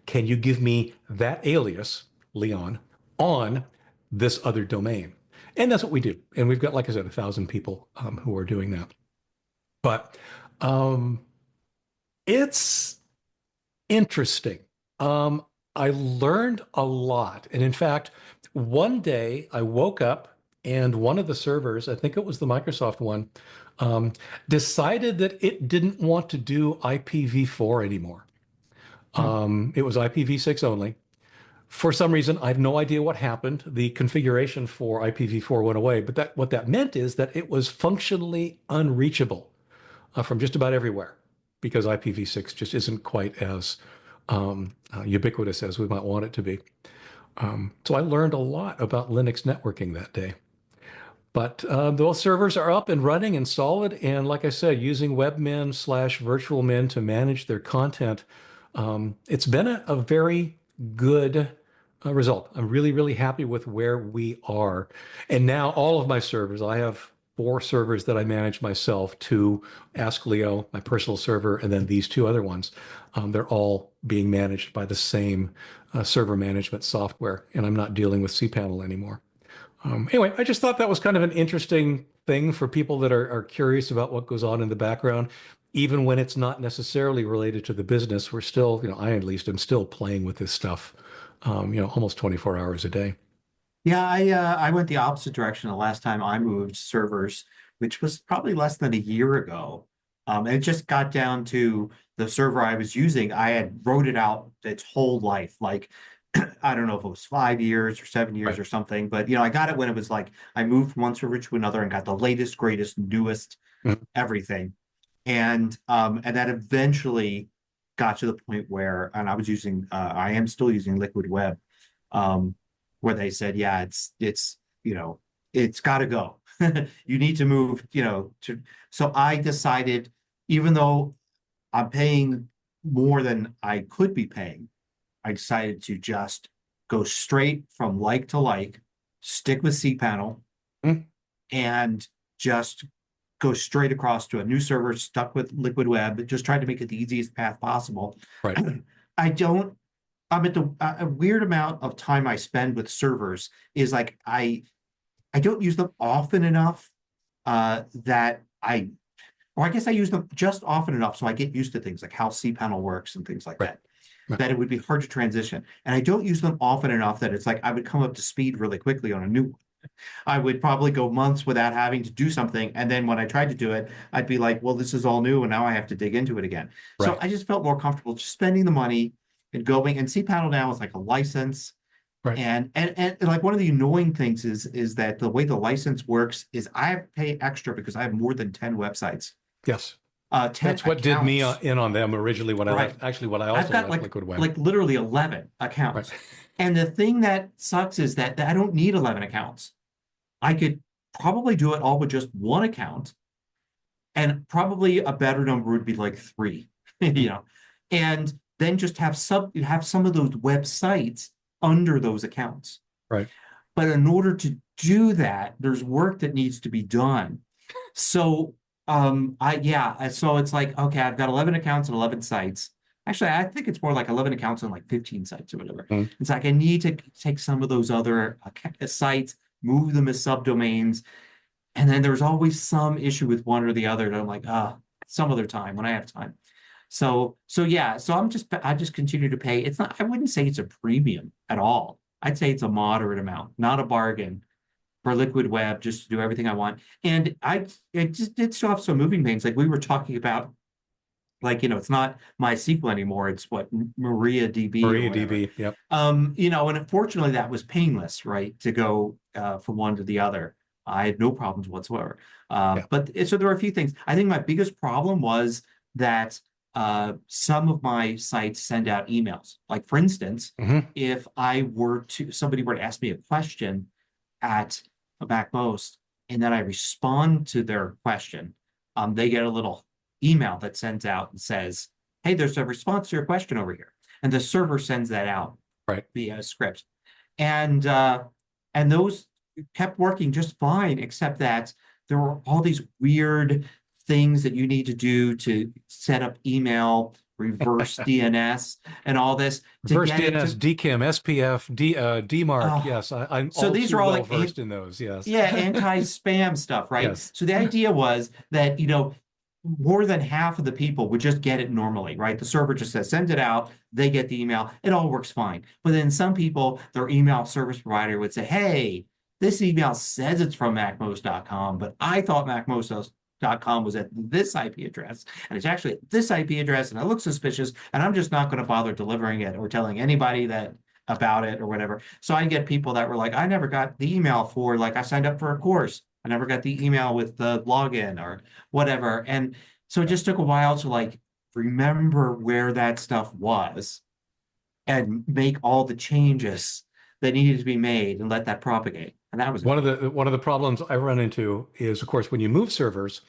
Can you give me that alias, Leon, on this other domain? And that's what we do. And we've got, like I said, 1,000 people who are doing that. But it's interesting. I learned a lot. And in fact, one day I woke up and one of the servers, I think it was the Microsoft one, decided that it didn't want to do IPv4 anymore. It was IPv6 only. For some reason, I have no idea what happened. The configuration for IPv4 went away, but what that meant is that it was functionally unreachable from just about everywhere, because IPv6 just isn't quite as ubiquitous as we might want it to be. So I learned a lot about Linux networking that day. But those servers are up and running and solid. And like I said, using Webmin/VirtualMin to manage their content, it's been a very good result. I'm really, really happy with where we are. And now all of my servers, I have 4 servers that I manage myself, to Ask Leo, my personal server, and then these 2 other ones. They're all being managed by the same server management software, and I'm not dealing with cPanel anymore. Anyway, I just thought that was kind of an interesting thing for people that are curious about what goes on in the background. Even when it's not necessarily related to the business, we're still, I at least am still playing with this stuff, almost 24 hours a day. Yeah, I went the opposite direction the last time I moved servers, which was probably less than a year ago. And it just got down to the server I was using. I had wrote it out its whole life. Like, I don't know if it was 5 years or 7 years Right. or something, but I got it when it was like I moved from one server to another and got the latest, greatest, newest everything. And that eventually got to the point where, and I am still using Liquid Web, where they said, yeah, it's got to go. You need to move, so I decided, even though I'm paying more than I could be paying, I decided to just go straight from like to like, stick with cPanel, and just go straight across to a new server, stuck with Liquid Web, just tried to make it the easiest path possible. Right. I'm at a weird amount of time I spend with servers is like, I don't use them often enough that I guess I use them just often enough so I get used to things like how cPanel works and things like Right. that it would be hard to transition. And I don't use them often enough that it's like I would come up to speed really quickly on a new one. I would probably go months without having to do something. And then when I tried to do it, I'd be like, well, this is all new, and now I have to dig into it again. Right. So I just felt more comfortable just spending the money and going. And cPanel now is like a license. Right. And like one of the annoying things is that the way the license works is I pay extra because I have more than 10 websites. Yes. 10 That's what did me accounts. in on them originally when I Right. left. Actually, what I also I've got left Liquid Web. like literally 11 accounts. Right. And the thing that sucks is that I don't need 11 accounts. I could probably do it all with just one account, and probably a better number would be like 3, and then just have some of those websites under those accounts. Right. But in order to do that, there's work that needs to be done. So so it's like, okay, I've got 11 accounts and 11 sites. Actually, I think it's more like 11 accounts and like 15 sites or whatever. It's like I need to take some of those other sites, move them as subdomains, and then there's always some issue with one or the other. And I'm like, some other time when I have time. So I just continue to pay. It's not, I wouldn't say it's a premium at all. I'd say it's a moderate amount, not a bargain, for Liquid Web, just to do everything I want. And it just did still have some moving pains. Like we were talking about, like, it's not MySQL anymore. It's what, MariaDB. MariaDB, yep. And unfortunately that was painless, right? To go from one to the other. I had no problems whatsoever. But so there were a few things. I think my biggest problem was that some of my sites send out emails. Like for instance, if somebody were to ask me a question at a MacMost, and then I respond to their question, they get a little email that sends out and says, hey, there's a response to your question over here. And the server sends that out Right. the script. And those kept working just fine, except that there were all these weird things that you need to do to set up email, reverse DNS, and all this to Reverse get it DNS, to. DKIM, SPF, DMARC. Oh, Yes, I'm so all these too are all well like versed in those. Yes. yeah, anti-spam stuff, right? Yes. So the idea was that, more than half of the people would just get it normally, right? The server just says, send it out, they get the email, it all works fine. But then some people, their email service provider would say, hey, this email says it's from MacMost.com, but I thought MacMost.com was at this IP address, and it's actually at this IP address, and it looks suspicious, and I'm just not going to bother delivering it or telling anybody that about it or whatever. So I get people that were like, I never got the email for, like, I signed up for a course. I never got the email with the login or whatever. And so it just took a while to like remember where that stuff was and make all the changes that needed to be made and let that propagate. And that was One of the problems I run into is, of course, when you move servers,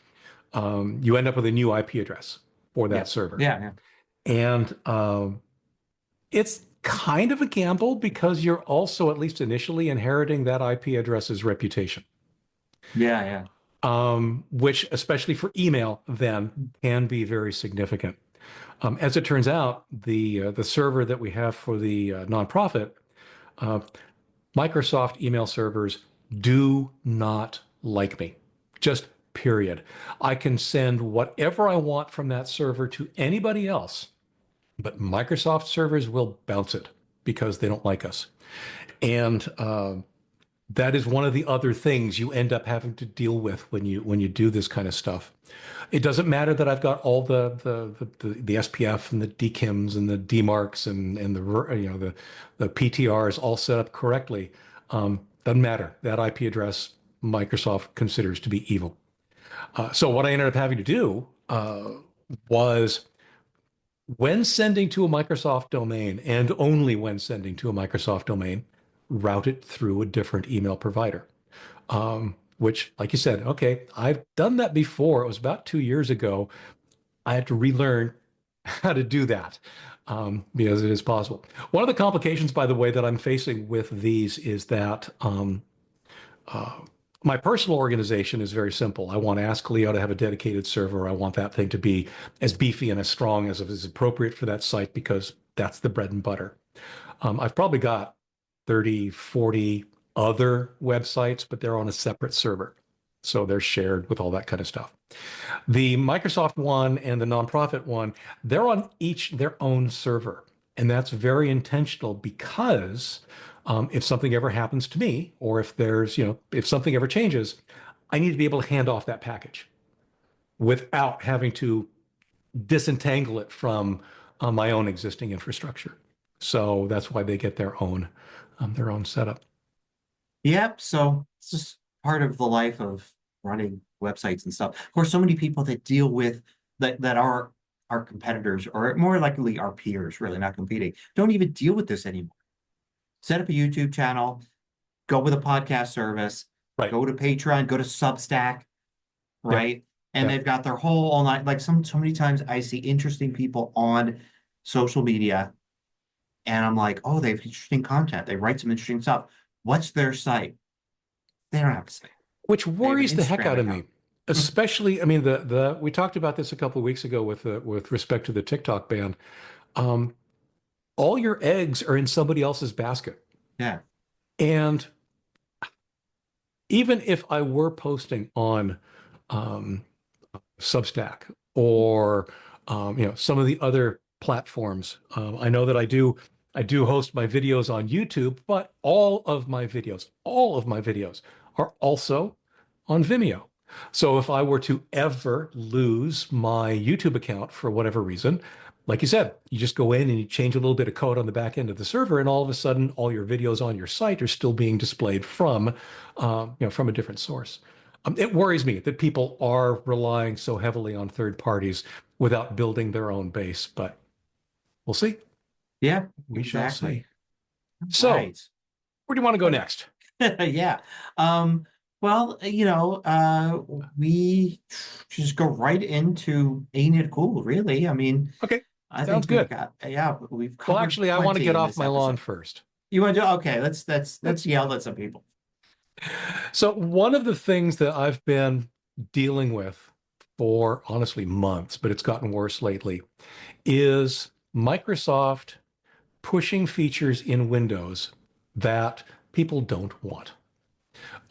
you end up with a new IP address for that server. Yeah. And it's kind of a gamble because you're also, at least initially, inheriting that IP address's reputation. Yeah. Which, especially for email, then can be very significant. As it turns out, the server that we have for the nonprofit, Microsoft email servers do not like me. Just period. I can send whatever I want from that server to anybody else, but Microsoft servers will bounce it because they don't like us. And that is one of the other things you end up having to deal with when you do this kind of stuff. It doesn't matter that I've got all the SPF and the DKIMs and the DMARCs and the PTRs all set up correctly. Doesn't matter. That IP address Microsoft considers to be evil. So what I ended up having to do was, when sending to a Microsoft domain, and only when sending to a Microsoft domain, route it through a different email provider. Which, like you said, okay, I've done that before. It was about 2 years ago. I had to relearn how to do that because it is possible. One of the complications, by the way, that I'm facing with these is that my personal organization is very simple. I want Ask Leo to have a dedicated server. I want that thing to be as beefy and as strong as is appropriate for that site because that's the bread and butter. I've probably got 30, 40 other websites, but they're on a separate server. So they're shared with all that kind of stuff. The Microsoft one and the nonprofit one, they're on each their own server. And that's very intentional because if something ever happens to me, or if there's, if something ever changes, I need to be able to hand off that package without having to disentangle it from my own existing infrastructure. So that's why they get their own setup. Yep. So it's just part of the life of running websites and stuff. Of course, so many people that deal with that are our competitors, or more likely our peers, really not competing, don't even deal with this anymore. Set up a YouTube channel, go with a podcast service, Right. Go to Patreon, go to Substack, right? And Yeah. they've got their whole online, like so many times I see interesting people on social media and I'm like, oh, they have interesting content. They write some interesting stuff. What's their site? They don't have a site. Which worries the heck Instagram out of me. account. Especially, I mean, we talked about this a couple of weeks ago with respect to the TikTok ban. All your eggs are in somebody else's basket. Yeah. And even if I were posting on Substack or some of the other platforms, I know that I do host my videos on YouTube, but all of my videos are also on Vimeo. So if I were to ever lose my YouTube account for whatever reason, like you said, you just go in and you change a little bit of code on the back end of the server, and all of a sudden, all your videos on your site are still being displayed from a different source. It worries me that people are relying so heavily on third parties without building their own base, but we'll see. Yeah. We shall see. Exactly. So, Right. where do you want to go next? Yeah. Well, we just go right into Ain't It Cool, really. I mean, Okay. I Sounds think good. we've Well, covered actually, I want to plenty get in off this my lawn episode. first. You want to do okay? Let's yell at some people. So one of the things that I've been dealing with for honestly months, but it's gotten worse lately, is Microsoft pushing features in Windows that people don't want.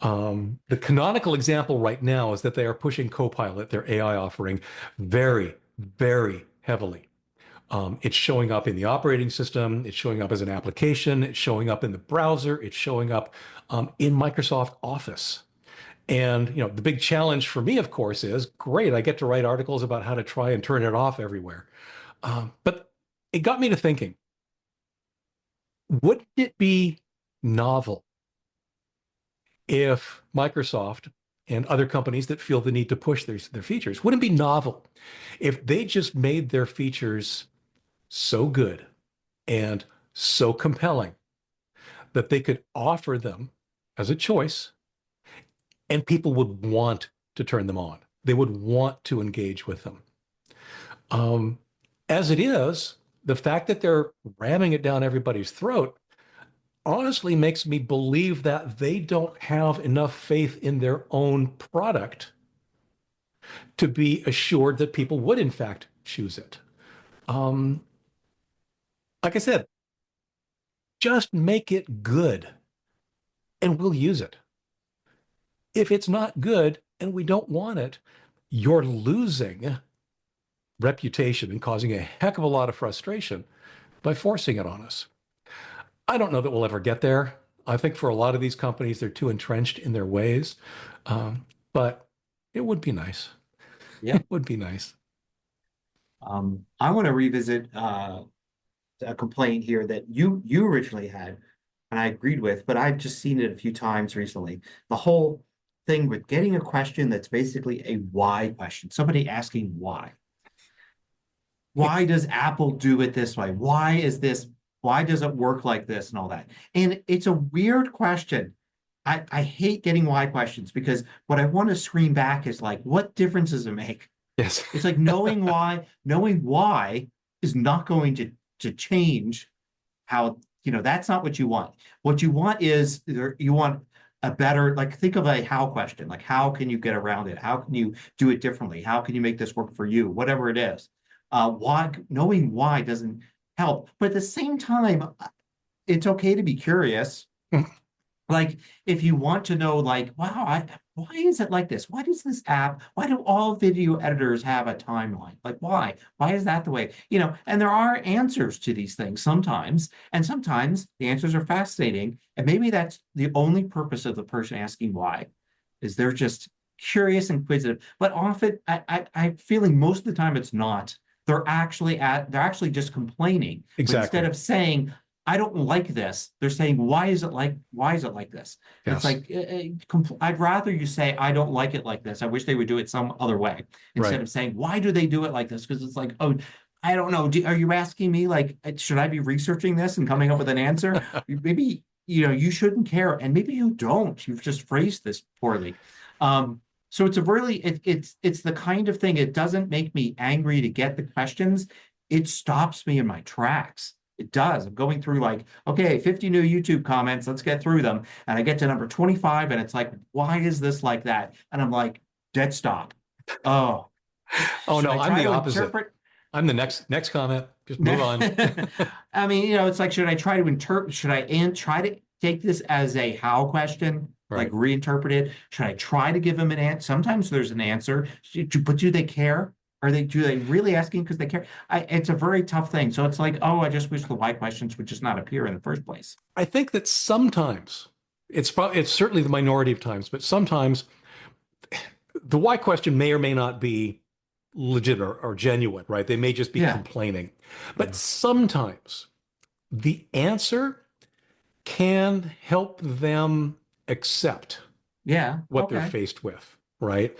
The canonical example right now is that they are pushing Copilot, their AI offering, very, very heavily. It's showing up in the operating system. It's showing up as an application. It's showing up in the browser. It's showing up in Microsoft Office. And the big challenge for me, of course, is great. I get to write articles about how to try and turn it off everywhere. But it got me to thinking, wouldn't it be novel if Microsoft and other companies that feel the need to push their features, wouldn't it be novel if they just made their features so good and so compelling that they could offer them as a choice and people would want to turn them on. They would want to engage with them. As it is, the fact that they're ramming it down everybody's throat honestly makes me believe that they don't have enough faith in their own product to be assured that people would in fact choose it. Like I said, just make it good and we'll use it. If it's not good and we don't want it, you're losing reputation and causing a heck of a lot of frustration by forcing it on us. I don't know that we'll ever get there. I think for a lot of these companies, they're too entrenched in their ways. But it would be nice. Yeah. It would be nice. I want to revisit a complaint here that you originally had, and I agreed with, but I've just seen it a few times recently. The whole thing with getting a question that's basically a why question, somebody asking why. Why does Apple do it this way? Why is this? Why does it work like this and all that? And it's a weird question. I hate getting why questions because what I want to scream back is like, what difference does it make? Yes. It's like knowing why is not going to change how, that's not what you want. What you want is you want a better, like think of a how question, like how can you get around it? How can you do it differently? How can you make this work for you? Whatever it is. Knowing why doesn't help. But at the same time, it's okay to be curious. Like if you want to know, like, wow, why is it like this? Why does this app, why do all video editors have a timeline? Like, why? Why is that the way? And there are answers to these things sometimes, and sometimes the answers are fascinating. And maybe that's the only purpose of the person asking why, is they're just curious and inquisitive. But often I'm feeling most of the time it's not. They're actually just complaining. Exactly. But instead of saying, I don't like this, they're saying, why is it like this? Yes. It's like, I'd rather you say, I don't like it like this. I wish they would do it some other way. Instead of saying, why do they do it like this? Because it's like, oh, I don't know. Are you asking me, like, should I be researching this and coming up with an answer? Maybe, you shouldn't care. And maybe you don't. You've just phrased this poorly. So it's it's the kind of thing, it doesn't make me angry to get the questions. It stops me in my tracks. It does. I'm going through like, okay, 50 new YouTube comments. Let's get through them. And I get to number 25 and it's like, why is this like that? And I'm like, dead stop. Oh no, I'm the opposite. I'm the next comment. Just move on. I mean, it's like, should I try to interpret? Should I try to take this as a how question? Like reinterpret it? Should I try to give them an answer? Sometimes there's an answer, but do they care? Do they really asking because they care? It's a very tough thing. So it's like, oh, I just wish the why questions would just not appear in the first place. I think that sometimes it's certainly the minority of times, but sometimes the why question may or may not be legit or genuine, right? They may just be complaining. But sometimes the answer can help them accept what they're faced with, right?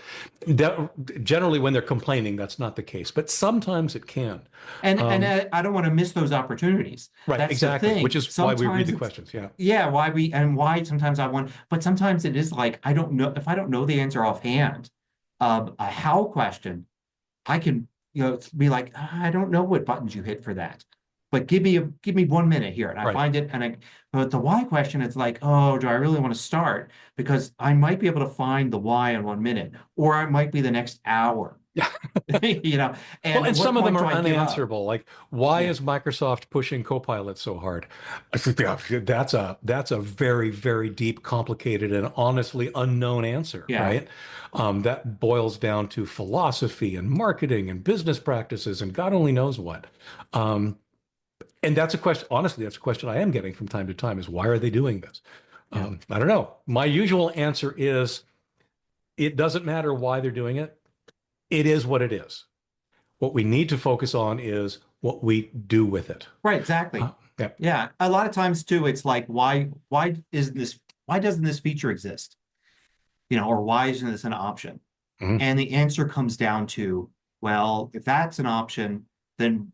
Generally, when they're complaining, that's not the case, but sometimes it can. And I don't want to miss those opportunities. Right, that's exactly, which is sometimes why we read the questions, why sometimes I want, but sometimes it is like, I don't know, if I don't know the answer offhand, a how question, I can, be like, I don't know what buttons you hit for that, but give me 1 minute here, and I Right. find it, but the why question, it's like, oh, do I really want to start? Because I might be able to find the why in 1 minute, or it might be the next hour. Yeah. And And what some of them point are do I give up? unanswerable. Like, why Yeah. is Microsoft pushing Copilot so hard? I think that's a very, very deep, complicated, and honestly unknown answer, Yeah. right? That boils down to philosophy and marketing and business practices and God only knows what. And that's a question, honestly, that's a question I am getting from time to time is why are they doing this? Yeah. I don't know. My usual answer is it doesn't matter why they're doing it. It is what it is. What we need to focus on is what we do with it. Right, exactly. Yeah. Yeah. A lot of times too, it's like, why doesn't this feature exist? Or why isn't this an option? Mhm. And the answer comes down to, well, if that's an option, then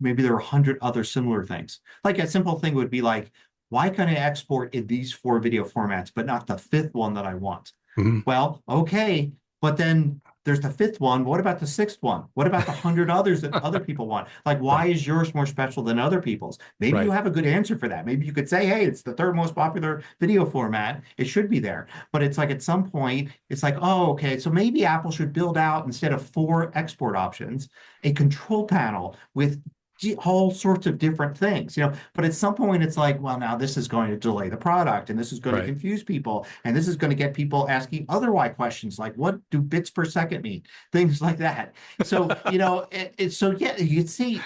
maybe there are 100 other similar things. Like a simple thing would be like, why can I export in these 4 video formats, but not the 5th one that I want? Mhm. Well, okay, but then there's the 5th one. What about the 6th one? What about the 100 others that other people want? Like, why Right. is yours more special than other people's? Maybe you Right. have a good answer for that. Maybe you could say, hey, it's the 3rd most popular video format. It should be there. But it's like at some point, it's like, oh, okay, so maybe Apple should build out, instead of 4 export options, a control panel with all sorts of different things, but at some point it's like, well, now this is going to delay the product, and this is going to Right. confuse people, and this is going to get people asking other why questions, like what do bits per second mean, things like that. So so yeah, you can see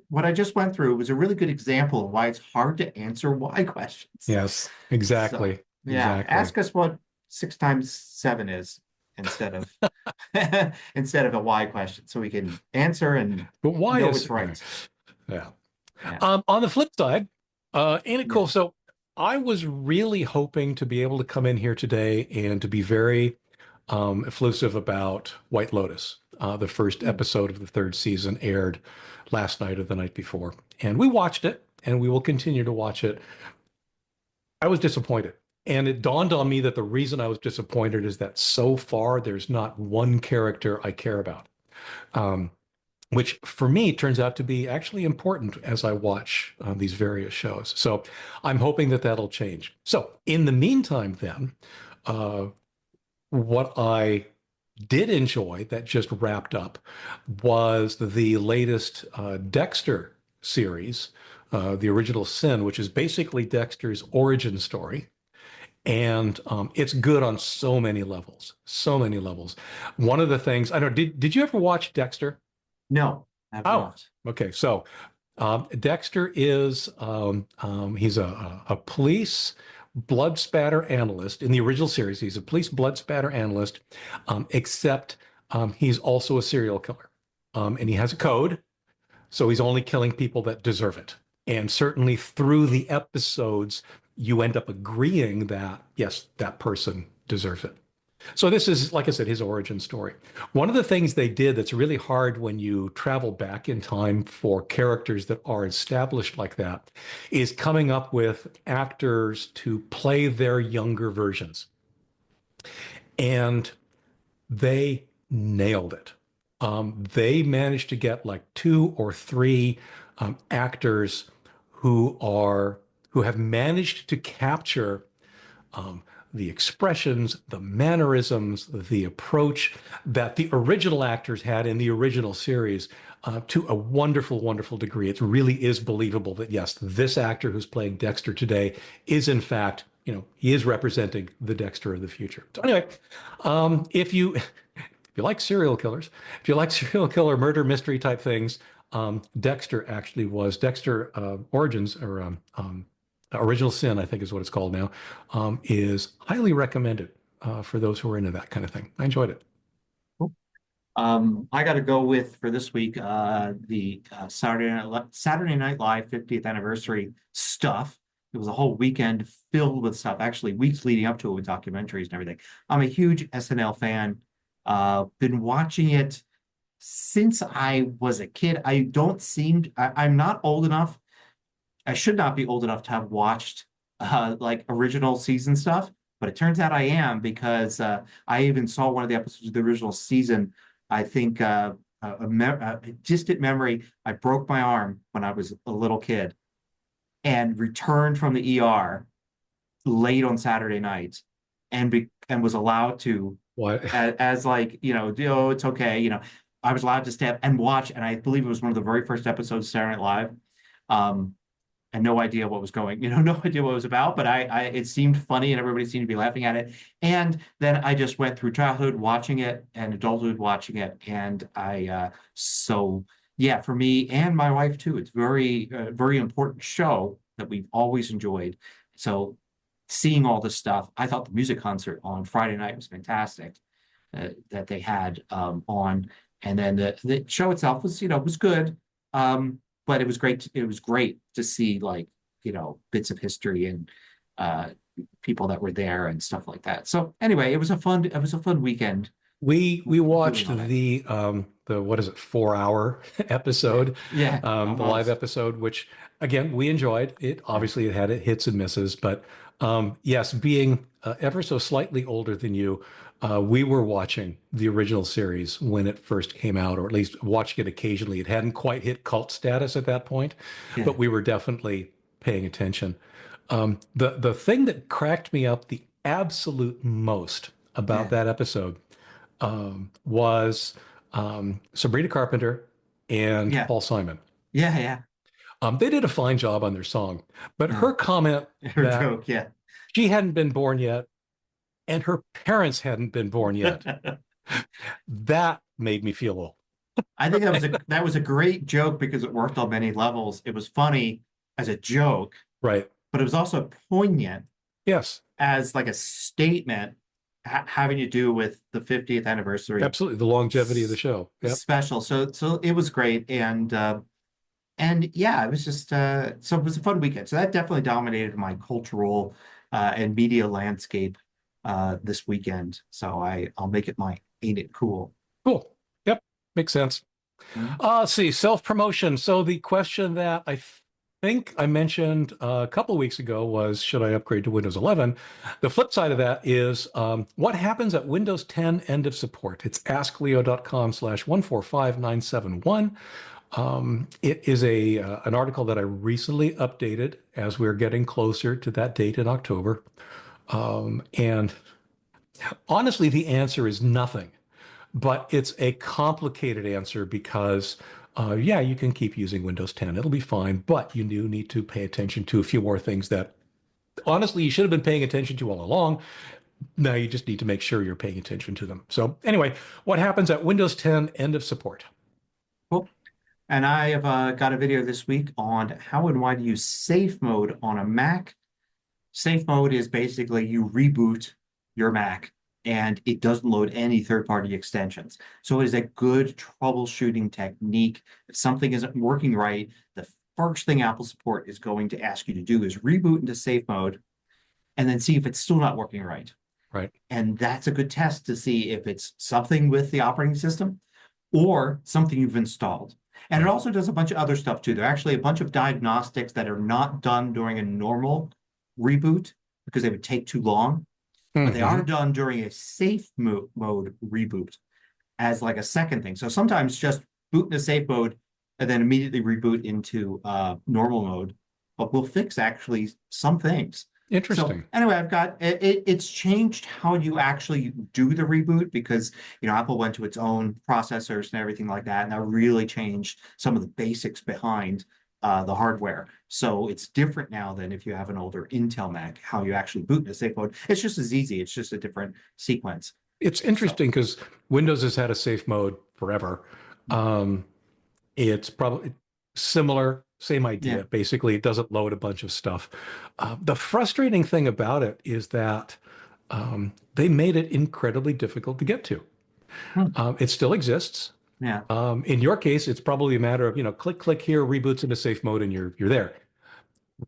what I just went through was a really good example of why it's hard to answer why questions. Yes, exactly. So, yeah, Exactly. ask us what 6 times 7 is instead of a why question, so we can answer and But why know is it's right. Yeah. Yeah. On the flip side, ain't it cool? Yeah. So I was really hoping to be able to come in here today and to be very effusive about White Lotus. The first episode of the 3rd season aired last night or the night before, and we watched it, and we will continue to watch it. I was disappointed. And it dawned on me that the reason I was disappointed is that so far there's not one character I care about, which for me turns out to be actually important as I watch these various shows. So I'm hoping that that'll change. So in the meantime, then, what I did enjoy that just wrapped up was the latest Dexter series, The Original Sin, which is basically Dexter's origin story. And it's good on so many levels, so many levels. One of the things, I don't know, did you ever watch Dexter? No, I have not. Okay. So Dexter is, he's a police blood spatter analyst in the original series. He's a police blood spatter analyst, except he's also a serial killer. And he has a code, so he's only killing people that deserve it. And certainly through the episodes, you end up agreeing that, yes, that person deserves it. So this is, like I said, his origin story. One of the things they did that's really hard when you travel back in time for characters that are established like that is coming up with actors to play their younger versions. And they nailed it. They managed to get like 2 or 3 actors who have managed to capture the expressions, the mannerisms, the approach that the original actors had in the original series to a wonderful, wonderful degree. It really is believable that, yes, this actor who's playing Dexter today is, in fact, he is representing the Dexter of the future. So anyway, if you like serial killers, if you like serial killer murder mystery type things, Dexter actually was Dexter Origins or Original Sin, I think is what it's called now, is highly recommended for those who are into that kind of thing. I enjoyed it. Cool. I got to go with, for this week, the Saturday Night Live 50th anniversary stuff. It was a whole weekend filled with stuff, actually weeks leading up to it with documentaries and everything. I'm a huge SNL fan. Been watching it since I was a kid. I'm not old enough. I should not be old enough to have watched like original season stuff, but it turns out I am, because I even saw one of the episodes of the original season, I think a distant memory. I broke my arm when I was a little kid and returned from the ER late on Saturday night and was allowed to, What? as like, oh, it's okay. I was allowed to step and watch, and I believe it was one of the very first episodes of Saturday Night Live. And no idea what was going, no idea what it was about, but it seemed funny and everybody seemed to be laughing at it. And then I just went through childhood watching it and adulthood watching it. And so yeah, for me and my wife too, it's very, very important show that we've always enjoyed. So seeing all this stuff, I thought the music concert on Friday night was fantastic, that they had on. And then the show itself was, was good. But it was great. It was great to see, like, bits of history and people that were there and stuff like that. So anyway, it was a fun weekend. We watched the what is it, 4-hour episode, Yeah, the live episode, which again we enjoyed. It obviously it had hits and misses, but yes, being ever so slightly older than you, we were watching the original series when it first came out, or at least watching it occasionally. It hadn't quite hit cult status at that point, but we were definitely paying attention. The thing that cracked me up the absolute most about that episode was Sabrina Carpenter and Paul Simon. Yeah. They did a fine job on their song, but her comment Her joke, she hadn't been born yet, and her parents hadn't been born yet. That made me feel old. I think that was a great joke because it worked on many levels. It was funny as a joke, right? But it was also poignant, yes, as like a statement having to do with the 50th anniversary. Absolutely, the longevity of the show. Special. So it was great, and yeah, it was just so it was a fun weekend. So that definitely dominated my cultural and media landscape this weekend. So I'll make it my Ain't It Cool. Cool. Yep, makes sense. Let's see, self-promotion. So the question that I think I mentioned a couple of weeks ago was, should I upgrade to Windows 11? The flip side of that is, what happens at Windows 10 end of support? It's askleo.com/145971. It is an article that I recently updated as we're getting closer to that date in October. And honestly, the answer is nothing, but it's a complicated answer because you can keep using Windows 10. It'll be fine, but you do need to pay attention to a few more things that honestly you should have been paying attention to all along. Now you just need to make sure you're paying attention to them. So anyway, what happens at Windows 10 end of support? Cool. And I have got a video this week on how and why to use safe mode on a Mac. Safe mode is basically you reboot your Mac and it doesn't load any third-party extensions. So it is a good troubleshooting technique. If something isn't working right, the first thing Apple support is going to ask you to do is reboot into safe mode and then see if it's still not working right. Right. And that's a good test to see if it's something with the operating system or something you've installed. And it also does a bunch of other stuff too. There are actually a bunch of diagnostics that are not done during a normal reboot because they would take too long. But they are done during a safe mode reboot as like a second thing. So sometimes just boot into safe mode and then immediately reboot into normal mode, but we'll fix actually some things. Interesting. So anyway, I've got it's changed how you actually do the reboot because Apple went to its own processors and everything like that, and that really changed some of the basics behind the hardware. So it's different now than if you have an older Intel Mac, how you actually boot into safe mode. It's just as easy. It's just a different sequence. It's interesting because Windows has had a safe mode forever. It's probably similar, same idea. Yeah. Basically, it doesn't load a bunch of stuff. The frustrating thing about it is that they made it incredibly difficult to get to. It still exists. Yeah. In your case, it's probably a matter of, click here, reboots into safe mode, and you're there.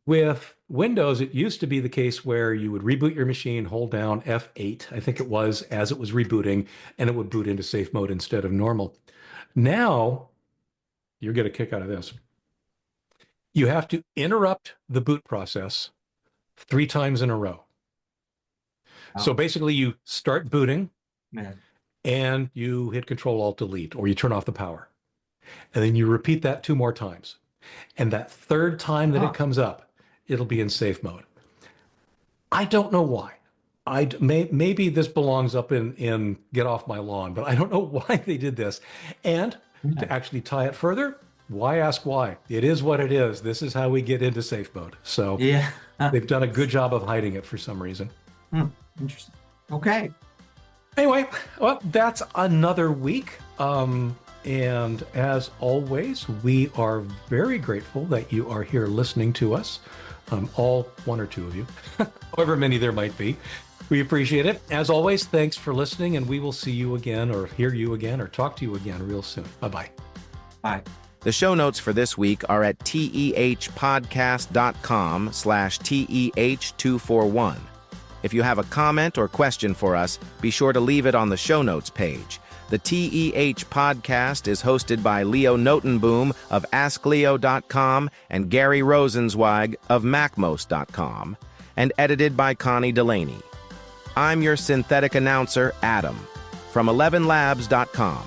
With Windows, it used to be the case where you would reboot your machine, hold down F8, I think it was, as it was rebooting, and it would boot into safe mode instead of normal. Now, you'll get a kick out of this. You have to interrupt the boot process 3 times in a row. So basically, you start booting, and you hit Control-Alt-Delete, or you turn off the power. And then you repeat that 2 more times. And that third time that it comes up, it'll be in safe mode. I don't know why. Maybe this belongs up in Get Off My Lawn, but I don't know why they did this. And to actually tie it further, why ask why? It is what it is. This is how we get into safe mode. So Yeah. they've done a good job of hiding it for some reason. Interesting. Okay. Anyway, well, that's another week. And as always, we are very grateful that you are here listening to us. All 1 or 2 of you, however many there might be. We appreciate it. As always, thanks for listening, and we will see you again, or hear you again, or talk to you again real soon. Bye-bye. Bye. The show notes for this week are at tehpodcast.com/TEH241. If you have a comment or question for us, be sure to leave it on the show notes page. The TEH Podcast is hosted by Leo Notenboom of AskLeo.com and Gary Rosenzweig of MacMost.com, and edited by Connie Delaney. I'm your synthetic announcer, Adam, from 11labs.com.